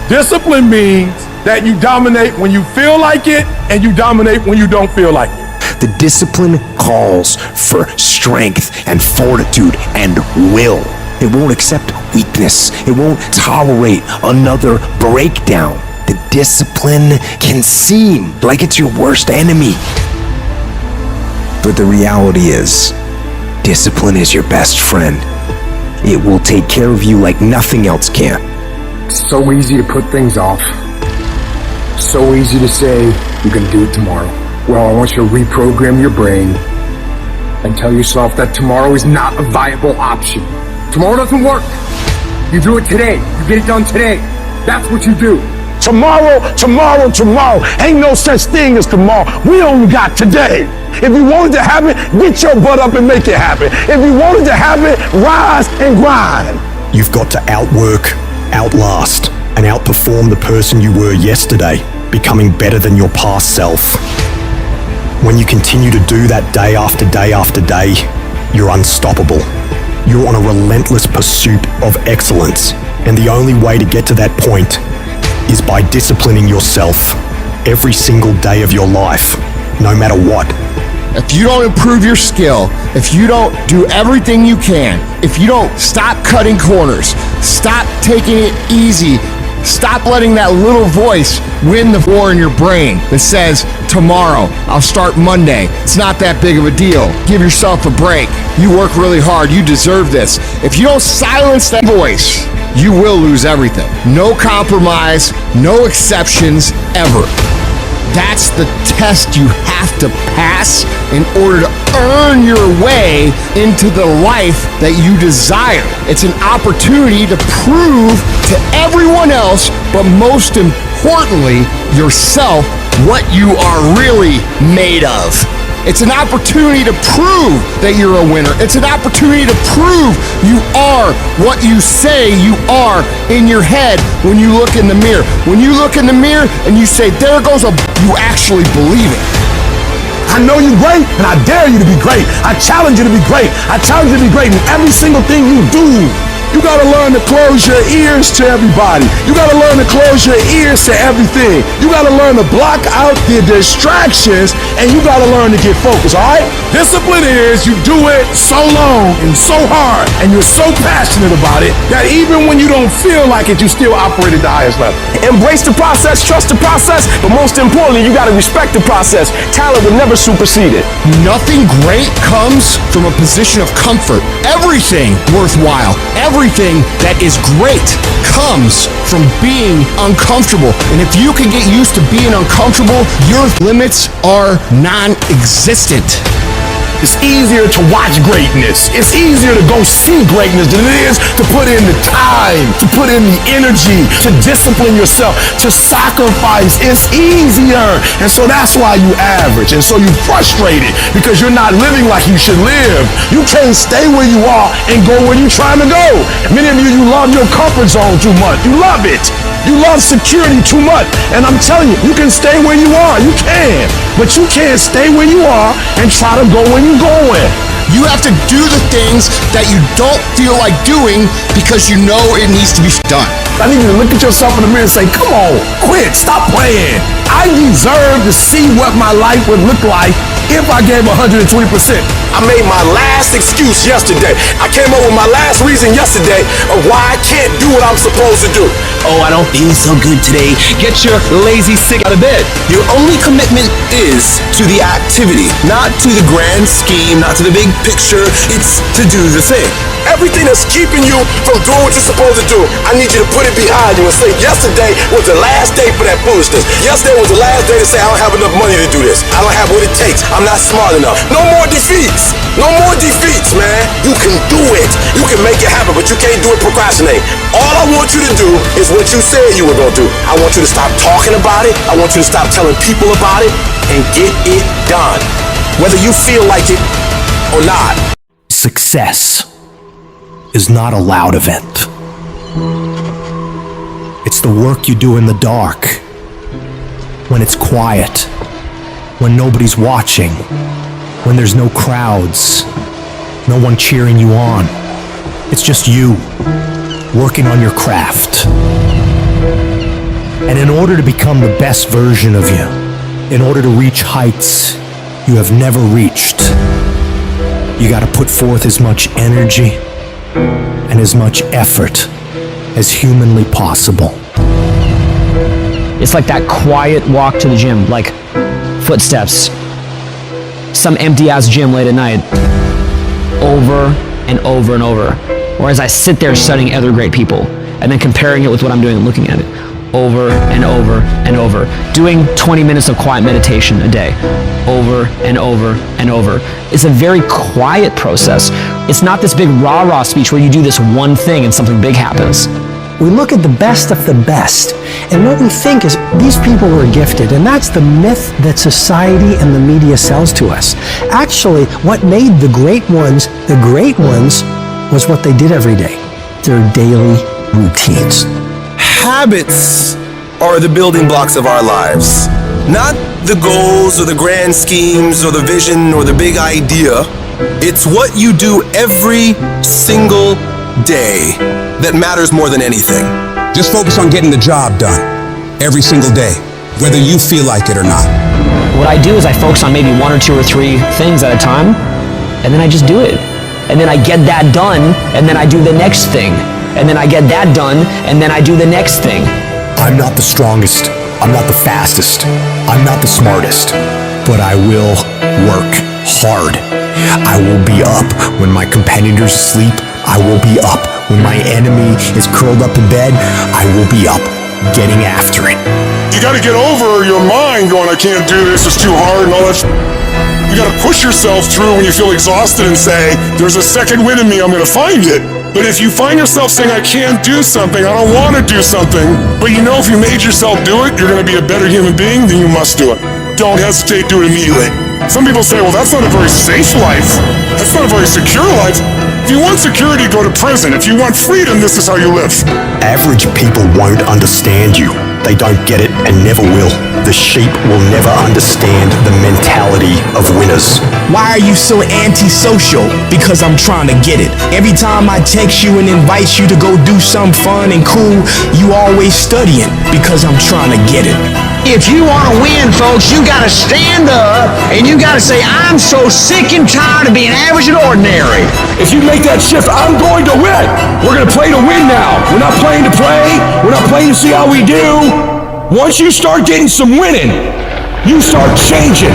Discipline means that you dominate when you feel like it and you dominate when you don't feel like it. The discipline calls for strength and fortitude and will. It won't accept weakness. It won't tolerate another breakdown. The discipline can seem like it's your worst enemy. But the reality is, discipline is your best friend. It will take care of you like nothing else can. It's so easy to put things off. So easy to say, you're gonna do it tomorrow. Well, I want you to reprogram your brain and tell yourself that tomorrow is not a viable option. Tomorrow doesn't work. You do it today. You get it done today. That's what you do. Tomorrow. Ain't no such thing as tomorrow. We only got today. If you want it to happen, get your butt up and make it happen. If you want it to happen, rise and grind. You've got to outwork, outlast, and outperform the person you were yesterday, becoming better than your past self. When you continue to do that day after day after day, you're unstoppable. You're on a relentless pursuit of excellence, and the only way to get to that point is by disciplining yourself every single day of your life, no matter what. If you don't improve your skill, if you don't do everything you can, if you don't stop cutting corners, stop taking it easy, stop letting that little voice win the war in your brain that says, tomorrow, I'll start Monday. It's not that big of a deal. Give yourself a break. You work really hard. You deserve this. If you don't silence that voice, you will lose everything. No compromise, no exceptions, ever. That's the test you have to pass in order to earn your way into the life that you desire. It's an opportunity to prove to everyone else, but most importantly, yourself, what you are really made of. It's an opportunity to prove that you're a winner. It's an opportunity to prove you are what you say you are in your head when you look in the mirror. When you look in the mirror and you say, there goes a, you actually believe it. I know you're great, and I dare you to be great. I challenge you to be great. I challenge you to be great in every single thing you do. You gotta learn to close your ears to everybody. You gotta learn to close your ears to everything. You gotta learn to block out the distractions, and you gotta learn to get focused, all right? Discipline is you do it so long and so hard, and you're so passionate about it that even when you don't feel like it, you still operate at the highest level. Embrace the process, trust the process, but most importantly, you gotta respect the process. Talent will never supersede it. Nothing great comes from a position of comfort. Everything worthwhile, everything that is great comes from being uncomfortable. And if you can get used to being uncomfortable, your limits are non-existent. It's easier to watch greatness. It's easier to go see greatness than it is to put in the time, to put in the energy, to discipline yourself, to sacrifice. It's easier. And so that's why you average. And so you're frustrated because you're not living like you should live. You can't stay where you are and go where you're trying to go. Many of you love your comfort zone too much. You love it. You love security too much. And I'm telling you, you can stay where you are. You can. But you can't stay where you are and try to go where you're going. You have to do the things that you don't feel like doing because you know it needs to be done. I need you to look at yourself in the mirror and say, come on, quit, stop playing. I deserve to see what my life would look like if I gave 120%. I made my last excuse yesterday. I came up with my last reason yesterday of why I can't do what I'm supposed to do. Oh, I don't feel so good today. Get your lazy sick out of bed. Your only commitment is to the activity, not to the grand scheme, not to the big picture. It's to do the thing. Everything that's keeping you from doing what you're supposed to do, I need you to put it behind you and say, yesterday was the last day for that foolishness. Yesterday was the last day to say, I don't have enough money to do this. I don't have what it takes. I'm not smart enough. No more defeats. No more defeats, man. You can do it. You can make it happen, but you can't do it procrastinate. All I want you to do is what you said you were going to do. I want you to stop talking about it. I want you to stop telling people about it and get it done, whether you feel like it or not. Success is not a loud event. It's the work you do in the dark, when it's quiet, when nobody's watching, when there's no crowds, no one cheering you on. It's just you, working on your craft. And in order to become the best version of you, in order to reach heights you have never reached, you gotta put forth as much energy and as much effort as humanly possible. It's like that quiet walk to the gym, like footsteps. Some empty-ass gym late at night. Over and over and over. or as I sit there studying other great people and then comparing it with what I'm doing and looking at it over and over and over, doing 20 minutes of quiet meditation a day over and over and over. It's a very quiet process. It's not this big rah-rah speech where you do this one thing and something big happens. We look at the best of the best, and what we think is these people were gifted, and that's the myth that society and the media sells to us. Actually, what made the great ones was what they did every day, their daily routines. Habits are the building blocks of our lives. Not the goals or the grand schemes or the vision or the big idea. It's what you do every single day that matters more than anything. Just focus on getting the job done every single day, whether you feel like it or not. What I do is I focus on maybe 1 or 2 or 3 things at a time, and then I just do it. And then I get that done, and then I do the next thing. And then I get that done, and then I do the next thing. I'm not the strongest. I'm not the fastest. I'm not the smartest. But I will work hard. I will be up when my competitors sleep. I will be up when my enemy is curled up in bed. I will be up, getting after it. You gotta get over your mind going, I can't do this, it's too hard and all that. You gotta push yourself through when you feel exhausted and say, there's a second wind in me, I'm gonna find it. But if you find yourself saying, I can't do something, I don't want to do something, but you know if you made yourself do it, you're going to be a better human being, then you must do it. Don't hesitate, do it immediately. Some people say, well, that's not a very safe life. That's not a very secure life. If you want security, go to prison. If you want freedom, this is how you live. Average people won't understand you. They don't get it and never will. The sheep will never understand the mentality of winners. Why are you so antisocial? Because I'm trying to get it. Every time I text you and invite you to go do something fun and cool, you always studying because I'm trying to get it. If you want to win, folks, you got to stand up and you got to say, I'm so sick and tired of being average and ordinary. If you make that shift, I'm going to win. We're going to play to win now. We're not playing to play. We're not playing to see how we do. Once you start getting some winning, you start changing.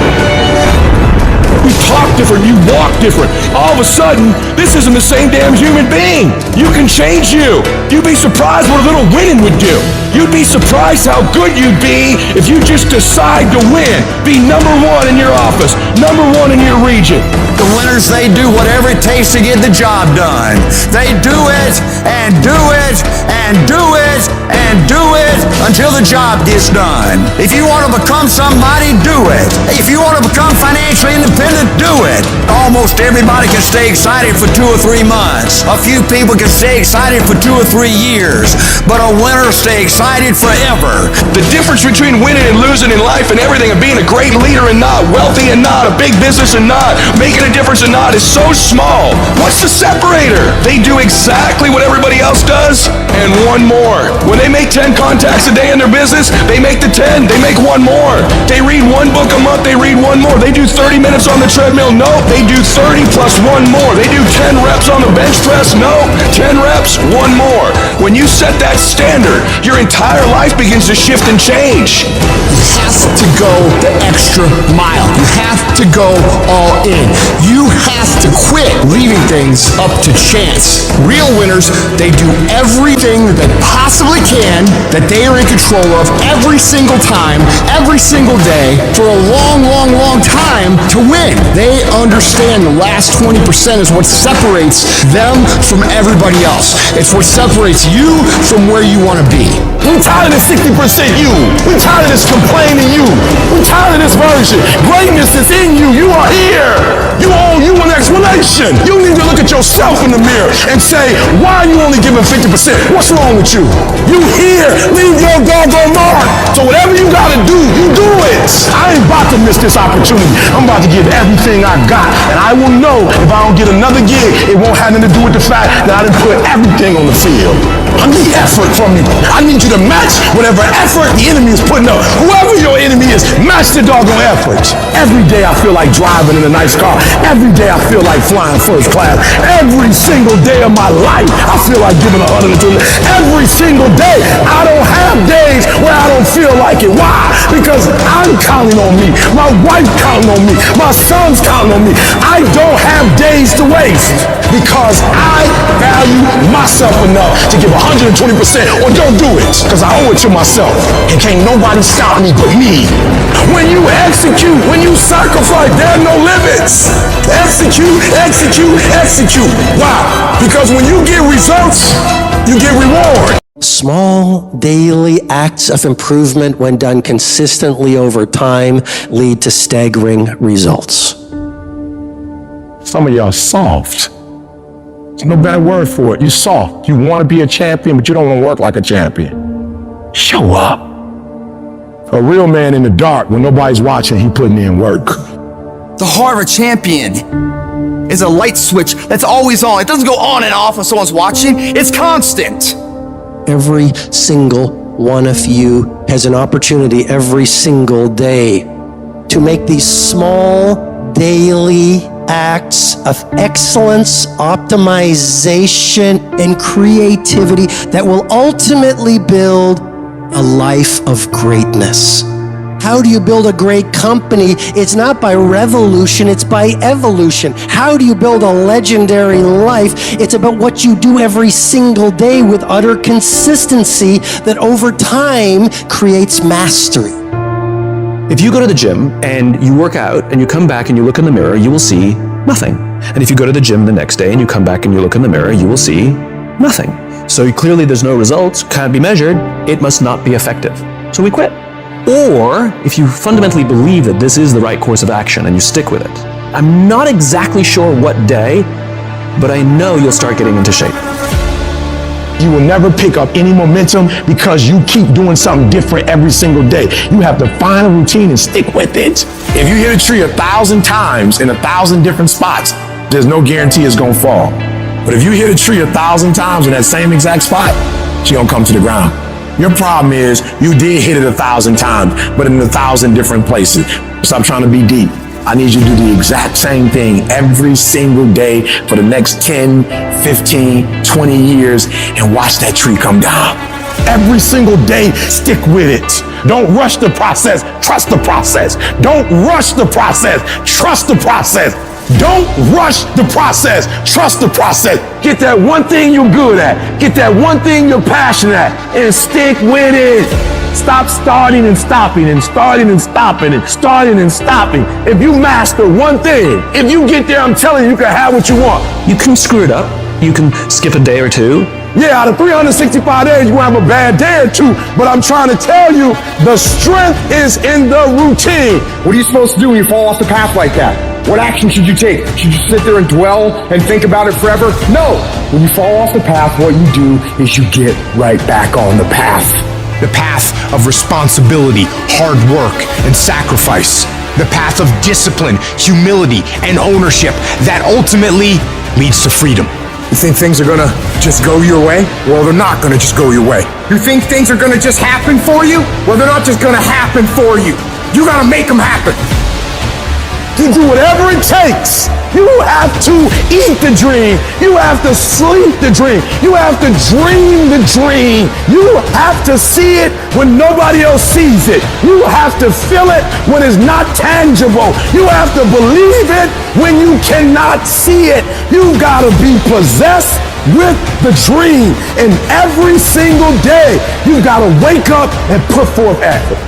You talk different, you walk different. All of a sudden, this isn't the same damn human being. You can change you. You'd be surprised what a little winning would do. You'd be surprised how good you'd be if you just decide to win. Be number 1 in your office, number 1 in your region. The winners, they do whatever it takes to get the job done. They do it and do it and do it and do it until the job gets done. If you want to become somebody, do it. If you want to become financially independent, do it. Almost everybody can stay excited for 2 or 3 months. A few people can stay excited for 2 or 3 years, but a winner stay excited forever. The difference between winning and losing in life and everything, and being a great leader and not, wealthy and not, a big business and not, making a difference and not, is so small. What's the separator? They do exactly what everybody else does and 1 more. When they make 10 contacts a day in their business, they make the 10, they make 1 more. They read 1 book a month, they read 1 more. They do 30 minutes on the treadmill, no, they do 30 plus 1 more. They do 10 reps on the bench press, no, 10 reps, 1 more. When you set that standard, your entire life begins to shift and change. You have to go the extra mile. You have to go all in. You have to quit leaving things up to chance. Real winners, they do everything that they possibly can, that they are in control of every single time, every single day, for a long, long, long time to win. They understand the last 20% is what separates them from everybody else. It's what separates you from where you want to be. We're tired of this 60% you. We're tired of this complaining you. We're tired of this version. Greatness is in you. You are here. You owe you an explanation. You need to look at yourself in the mirror and say, why are you only giving 50%? What's wrong with you? You here. Leave your doggone mark. So whatever you gotta do, you do it. I ain't about to miss this opportunity. I'm about to give everything I got. And I will know if I don't get another gig, it won't have nothing to do with the fact that I didn't put everything on the field. I need effort from you. I need you to match whatever effort the enemy is putting up. Whoever your enemy is, match the doggone effort. Every day I feel like driving in a nice car. Every day I feel like flying first class. Every single day of my life, I feel like giving 120. Every single day. I don't have days where I don't feel like it. Why? Because I'm counting on me. My wife counting on me. My son's counting on me. I don't have days to waste because I value value myself enough to give 120% or don't do it, because I owe it to myself. And can't nobody stop me but me. When you execute, when you sacrifice, there are no limits. Execute, execute, execute. Why? Because when you get results, you get reward. Small daily acts of improvement, when done consistently over time, lead to staggering results. Some of y'all soft. There's no better word for it. You're soft. You want to be a champion, but you don't want to work like a champion. Show up. A real man in the dark, when nobody's watching, he putting in work. The heart of a champion is a light switch that's always on. It doesn't go on and off when someone's watching. It's constant. Every single one of you has an opportunity every single day to make these small daily acts of excellence, optimization, and creativity that will ultimately build a life of greatness. How do you build a great company? It's not by revolution, it's by evolution. How do you build a legendary life? It's about what you do every single day with utter consistency that over time creates mastery. If you go to the gym and you work out and you come back and you look in the mirror, you will see nothing. And if you go to the gym the next day and you come back and you look in the mirror, you will see nothing. So clearly there's no results, can't be measured, it must not be effective. So we quit. Or if you fundamentally believe that this is the right course of action and you stick with it, I'm not exactly sure what day, but I know you'll start getting into shape. You will never pick up any momentum because you keep doing something different every single day. You have to find a routine and stick with it. If you hit a tree 1,000 times in 1,000 different spots, there's no guarantee it's gonna fall. But if you hit a tree 1,000 times in that same exact spot, it's gonna come to the ground. Your problem is you did hit it 1,000 times, but in 1,000 different places. Stop trying to be deep. I need you to do the exact same thing every single day for the next 10, 15, 20 years and watch that tree come down. Every single day, stick with it. Don't rush the process, trust the process. Don't rush the process, trust the process. Don't rush the process, trust the process. Get that one thing you're good at. Get that one thing you're passionate at and stick with it. Stop starting and stopping and starting and stopping and starting and stopping. If you master one thing, if you get there, I'm telling you, you can have what you want. You can screw it up. You can skip a day or two. Yeah, out of 365 days, you're gonna have a bad day or two, but I'm trying to tell you, the strength is in the routine. What are you supposed to do when you fall off the path like that? What action should you take? Should you sit there and dwell and think about it forever? No. When you fall off the path, what you do is you get right back on the path. The path of responsibility, hard work, and sacrifice. The path of discipline, humility, and ownership that ultimately leads to freedom. You think things are gonna just go your way? Well, they're not gonna just go your way. You think things are gonna just happen for you? Well, they're not just gonna happen for you. You gotta make them happen. You do whatever it takes. You have to eat the dream. You have to sleep the dream. You have to dream the dream. You have to see it when nobody else sees it. You have to feel it when it's not tangible. You have to believe it when you cannot see it. You gotta be possessed with the dream. And every single day, you gotta wake up and put forth effort.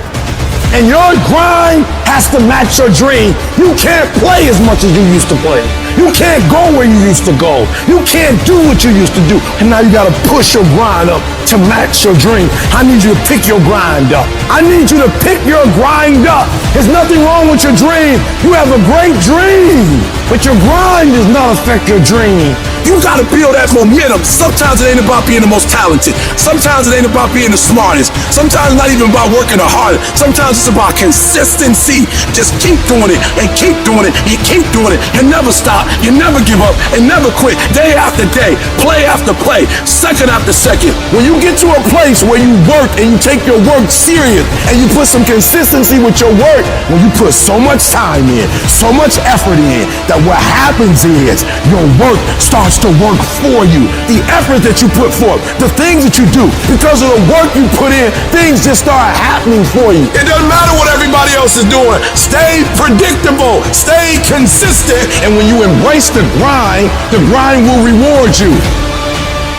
And your grind has to match your dream. You can't play as much as you used to play. You can't go where you used to go. You can't do what you used to do. And now you gotta push your grind up to match your dream. I need you to pick your grind up. I need you to pick your grind up. There's nothing wrong with your dream. You have a great dream, but your grind does not affect your dream. You gotta build that momentum. Sometimes it ain't about being the most talented. Sometimes it ain't about being the smartest. Sometimes it's not even about working the hardest. Sometimes it's about consistency. Just keep doing it and keep doing it and keep doing it and never stop. You never give up and never quit. Day after day, play after play, second after second. When you get to a place where you work and you take your work serious and you put some consistency with your work, when you put so much time in, so much effort in, that what happens is your work starts to work for you. The effort that you put forth, the things that you do, because of the work you put in, things just start happening for you. It doesn't matter what everybody else is doing. Stay predictable, stay consistent, And when you embrace the grind will reward you.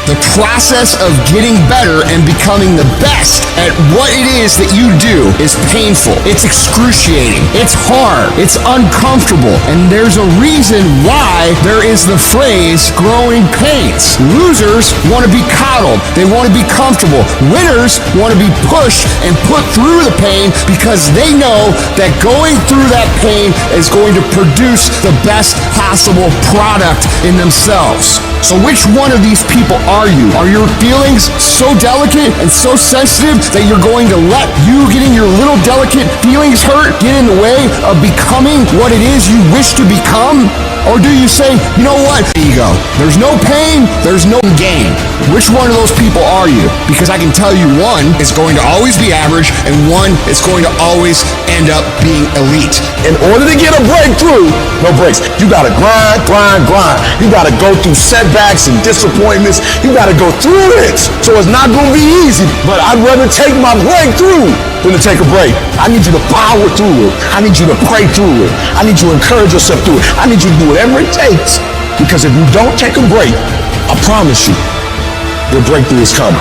The process of getting better and becoming the best at what it is that you do is painful. It's excruciating. It's hard. It's uncomfortable. And there's a reason why there is the phrase growing pains. Losers want to be coddled. They want to be comfortable. Winners want to be pushed and put through the pain because they know that going through that pain is going to produce the best possible product in themselves. So which one of these people are you? Are your feelings so delicate and so sensitive that you're going to let you getting your little delicate feelings hurt get in the way of becoming what it is you wish to become? Or do you say, you know what, ego, there's no pain, there's no gain. Which one of those people are you? Because I can tell you one is going to always be average and one is going to always end up being elite. In order to get a breakthrough, no breaks. You gotta grind, grind, grind. You gotta go through setbacks and disappointments. You gotta go through it. So it's not gonna be easy, but I'd rather take my breakthrough than to take a break. I need you to power through it. I need you to pray through it. I need you to encourage yourself through it. I need you to do whatever it takes. Because if you don't take a break, I promise you, your breakthrough is coming.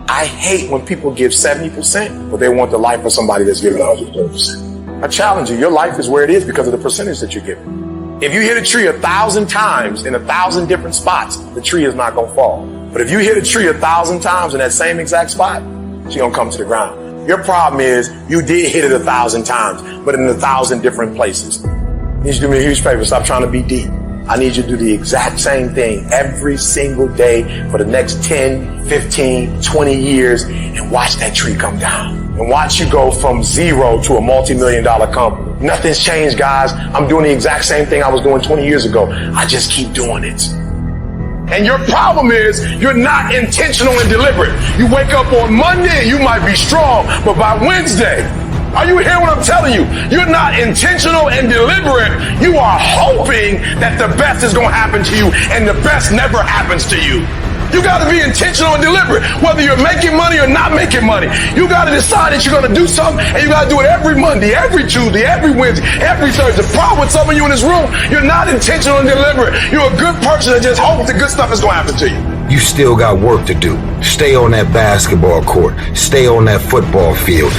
I hate when people give 70%, but they want the life of somebody that's giving 100%. I challenge you, your life is where it is because of the percentage that you're giving. If you hit a tree 1,000 times in 1,000 different spots, the tree is not gonna fall. But if you hit a tree 1,000 times in that same exact spot, she's gonna come to the ground. Your problem is you did hit it 1,000 times, but in 1,000 different places. You need to do me a huge favor, stop trying to be deep. I need you to do the exact same thing every single day for the next 10, 15, 20 years and watch that tree come down. And watch you go from zero to a multi-million-dollar company. Nothing's changed, guys. I'm doing the exact same thing I was doing 20 years ago. I just keep doing it. And your problem is you're not intentional and deliberate. You wake up on Monday, you might be strong, but by Wednesday, are you hearing what I'm telling you? You're not intentional and deliberate. You are hoping that the best is going to happen to you, and the best never happens to you. You got to be intentional and deliberate, whether you're making money or not making money. You got to decide that you're going to do something, and you got to do it every Monday, every Tuesday, every Wednesday, every Thursday. The problem with some of you in this room, you're not intentional and deliberate. You're a good person that just hopes the good stuff is going to happen to you. You still got work to do. Stay on that basketball court. Stay on that football field.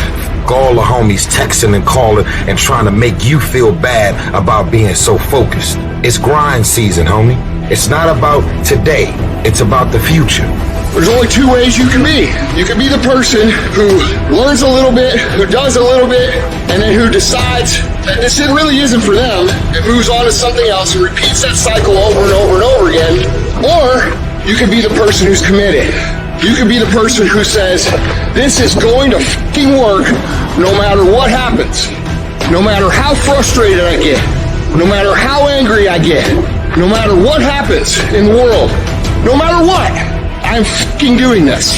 All the homies texting and calling and trying to make you feel bad about being so focused. It's grind season, homie. It's not about today. It's about the future. There's only two ways you can be. You can be the person who learns a little bit, who does a little bit, and then who decides that this really isn't for them and moves on to something else and repeats that cycle over and over and over again. Or you can be the person who's committed. You can be the person who says, this is going to fucking work no matter what happens. No matter how frustrated I get. No matter how angry I get. No matter what happens in the world. No matter what, I'm fucking doing this.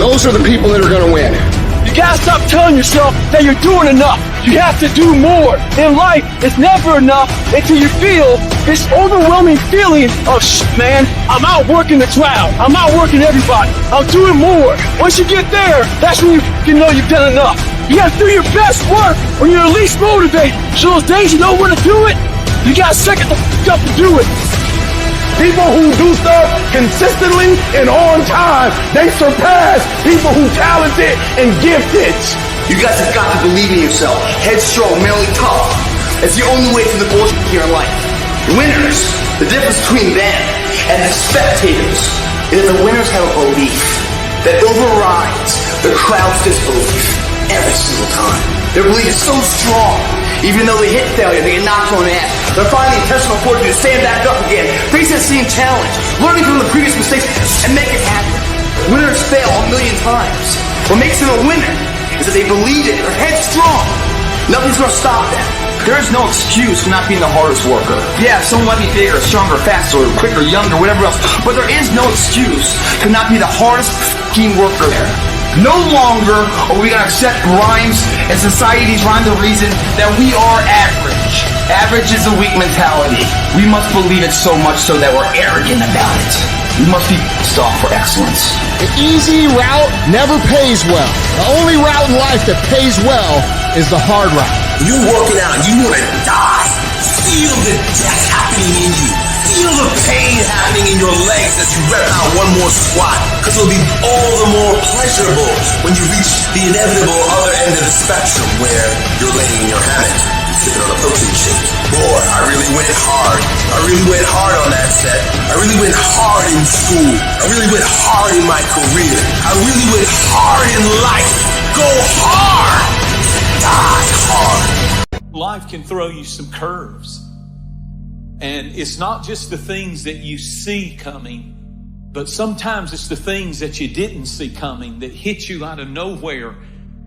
Those are the people that are going to win. You gotta stop telling yourself that you're doing enough. You have to do more. In life, it's never enough until you feel this overwhelming feeling of, man, I'm outworking the crowd. I'm outworking everybody. I'm doing more. Once you get there, that's when you know you've done enough. You gotta do your best work when you're least motivated. So those days you know when to do it, you gotta second the up to do it. People who do stuff consistently and on time, they surpass people who talented and gifted. You guys have got to believe in yourself. Headstrong, mentally tough. It's the only way through the bullshit here in life. Winners, the difference between them and the spectators is that the winners have a belief that overrides the crowd's disbelief every single time. Their belief is so strong, even though they hit failure, they get knocked on the ass. They're finding the intentional fortitude to stand back up again, face that same challenge, learning from the previous mistakes, and make it happen. Winners fail a million times. What makes them a winner is that they believe it, they're headstrong. Nothing's gonna stop them. There is no excuse for not being the hardest worker. Yeah, someone might be bigger, stronger, faster, quicker, younger, whatever else, but there is no excuse to not be the hardest f***ing worker there. No longer are we going to accept rhymes and society's rhyme the reason that we are average. Average is a weak mentality. We must believe it so much so that we're arrogant about it. We must be soft for excellence. The easy route never pays well. The only route in life that pays well is the hard route. You're working out and you want to die. Feel the death happening in you. Feel the pain happening in your legs as you rep out one more squat, because it'll be all the more pleasurable when you reach the inevitable other end of the spectrum where you're laying in your hammock, sipping on a protein shake. Boy, I really went hard. I really went hard on that set. I really went hard in school. I really went hard in my career. I really went hard in life. Go hard. Die hard. Life can throw you some curves. And it's not just the things that you see coming, but sometimes it's the things that you didn't see coming that hit you out of nowhere,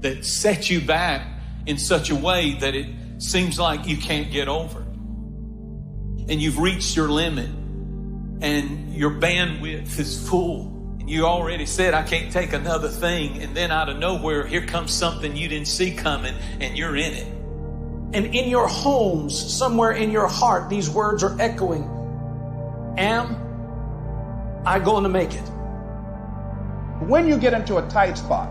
that set you back in such a way that it seems like you can't get over. And you've reached your limit and your bandwidth is full. And you already said, I can't take another thing. And then out of nowhere, here comes something you didn't see coming and you're in it. And in your homes, somewhere in your heart, these words are echoing. Am I going to make it? When you get into a tight spot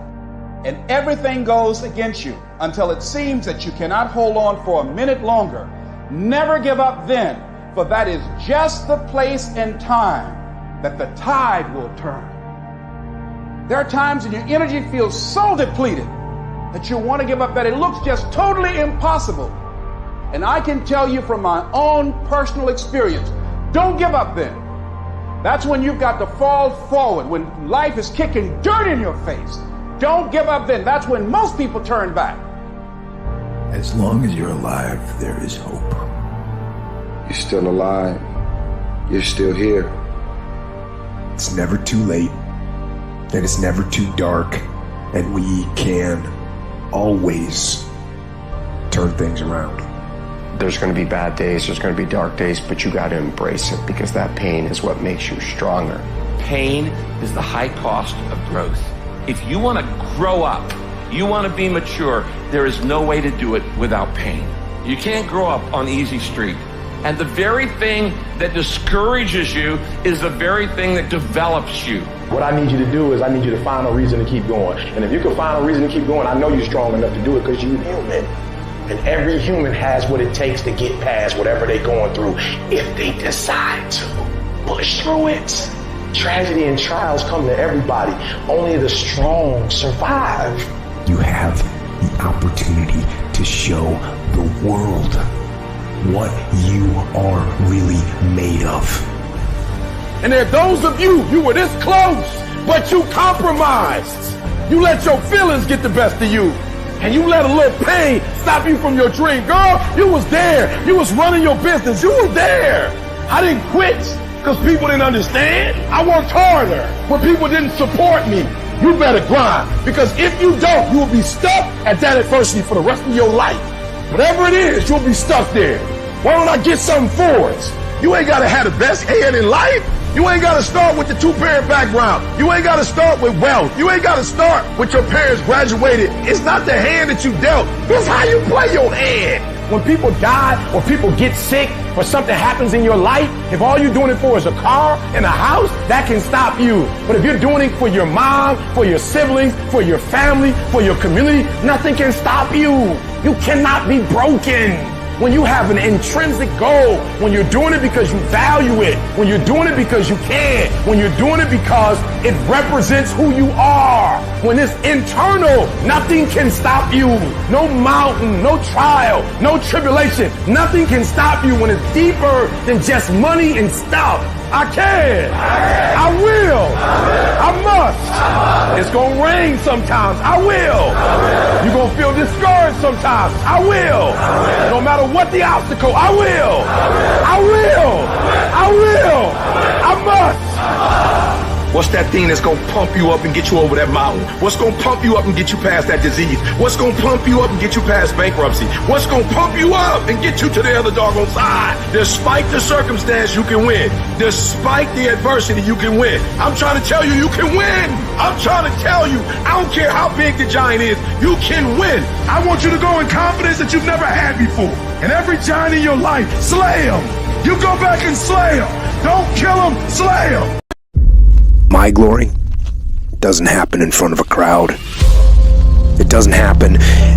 and everything goes against you until it seems that you cannot hold on for a minute longer, never give up then, for that is just the place and time that the tide will turn. There are times when your energy feels so depleted that you want to give up, that it looks just totally impossible. And I can tell you from my own personal experience, don't give up then. That's when you've got to fall forward, when life is kicking dirt in your face. Don't give up then. That's when most people turn back. As long as you're alive, there is hope. You're still alive. You're still here. It's never too late, and it's never too dark, and we can always turn things around. There's going to be bad days, there's going to be dark days, but you got to embrace it, because that pain is what makes you stronger. Pain is the high cost of growth. If you want to grow up, you want to be mature, there is no way to do it without pain. You can't grow up on easy street. And the very thing that discourages you is the very thing that develops you. What I need you to do is I need you to find a reason to keep going. And if you can find a reason to keep going, I know you're strong enough to do it because you're human. And every human has what it takes to get past whatever they're going through if they decide to push through it. Tragedy and trials come to everybody. Only the strong survive. You have the opportunity to show the world what you are really made of. And there are those of you were this close, but you compromised. You let your feelings get the best of you. And you let a little pain stop you from your dream. Girl, you was there. You was running your business. You were there. I didn't quit because people didn't understand. I worked harder when people didn't support me. You better grind, because if you don't, you will be stuck at that adversity for the rest of your life. Whatever it is, you'll be stuck there. Why don't I get something for it? You ain't got to have the best head in life. You ain't got to start with the two-parent background. You ain't got to start with wealth. You ain't got to start with your parents graduated. It's not the hand that you dealt. It's how you play your hand. When people die or people get sick or something happens in your life, if all you're doing it for is a car and a house, that can stop you. But if you're doing it for your mom, for your siblings, for your family, for your community, nothing can stop you. You cannot be broken. When you have an intrinsic goal, when you're doing it because you value it, when you're doing it because you can, when you're doing it because it represents who you are, when it's internal, nothing can stop you. No mountain, no trial, no tribulation, nothing can stop you when it's deeper than just money and stuff. I can. I will. I must. It's going to rain sometimes. I will. You're going to feel discouraged sometimes. I will. No matter what the obstacle, I will. I will. I will. I must. What's that thing that's gonna pump you up and get you over that mountain? What's gonna pump you up and get you past that disease? What's gonna pump you up and get you past bankruptcy? What's gonna pump you up and get you to the other doggone side? Despite the circumstance, you can win. Despite the adversity, you can win. I'm trying to tell you, you can win. I'm trying to tell you, I don't care how big the giant is, you can win. I want you to go in confidence that you've never had before. And every giant in your life, slay him. You go back and slay him. Don't kill him, slay him. My glory doesn't happen in front of a crowd. It doesn't happen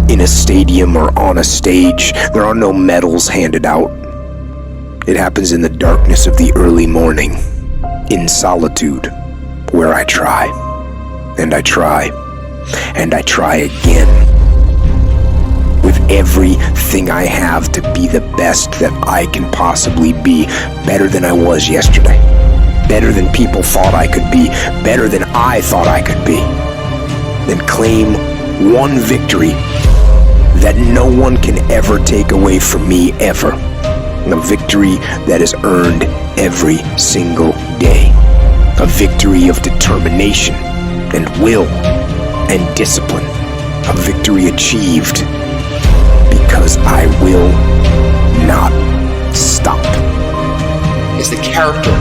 in a stadium or on a stage. There are no medals handed out. It happens in the darkness of the early morning, in solitude, where I try, and I try, and I try again. With everything I have to be the best that I can possibly be, better than I was yesterday, better than people thought I could be, better than I thought I could be. Then claim one victory that no one can ever take away from me ever. A victory that is earned every single day. A victory of determination and will and discipline. A victory achieved because I will not stop. It's the character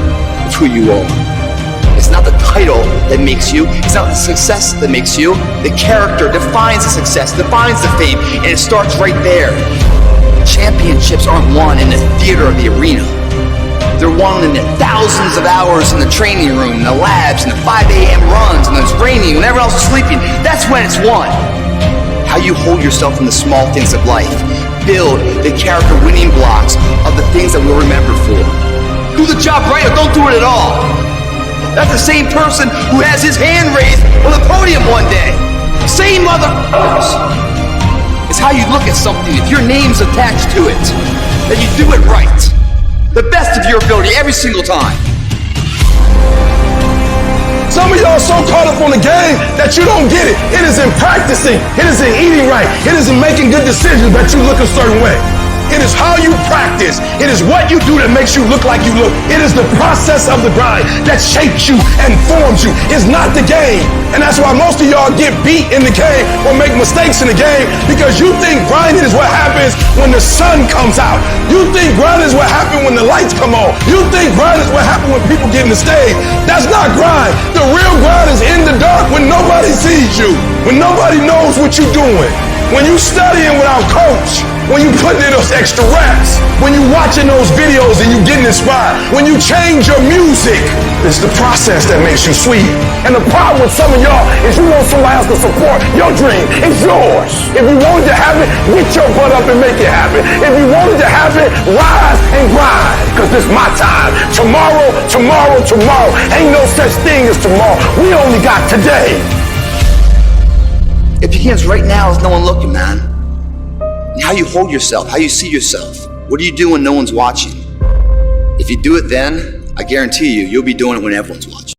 of who you are. It's not the title that makes you. It's not the success that makes you. The character defines the success, defines the fame, and it starts right there. Championships aren't won in the theater or the arena. They're won in the thousands of hours in the training room, in the labs, in the 5 a.m. runs, and it's raining, when everyone else is sleeping. That's when it's won. How you hold yourself in the small things of life. Build the character winning blocks of the things that we'll remember for. Do the job right or don't do it at all. That's the same person who has his hand raised on the podium one day. Same motherfuckers. It's how you look at something. If your name's attached to it, that you do it right. The best of your ability every single time. Some of y'all are so caught up on the game that you don't get it. It is in practicing. It is in eating right. It is in making good decisions that you look a certain way. It is how you practice. It is what you do that makes you look like you look. It is the process of the grind that shapes you and forms you. It's not the game. And that's why most of y'all get beat in the game or make mistakes in the game, because you think grinding is what happens when the sun comes out. You think grinding is what happens when the lights come on. You think grinding is what happens when people get in the stage. That's not grind. The real grind is in the dark when nobody sees you, when nobody knows what you're doing. When you studying without coach, when you putting in those extra reps, when you watching those videos and you getting inspired, when you change your music, it's the process that makes you sweet. And the problem with some of y'all is you want somebody else to support your dream. It's yours. If you wanted to have it, get your butt up and make it happen. If you wanted to have it, rise and grind. Because this is my time. Tomorrow, tomorrow, tomorrow. Ain't no such thing as tomorrow. We only got today. It begins right now with no one looking, man. And how you hold yourself, how you see yourself. What do you do when no one's watching? If you do it then, I guarantee you, you'll be doing it when everyone's watching.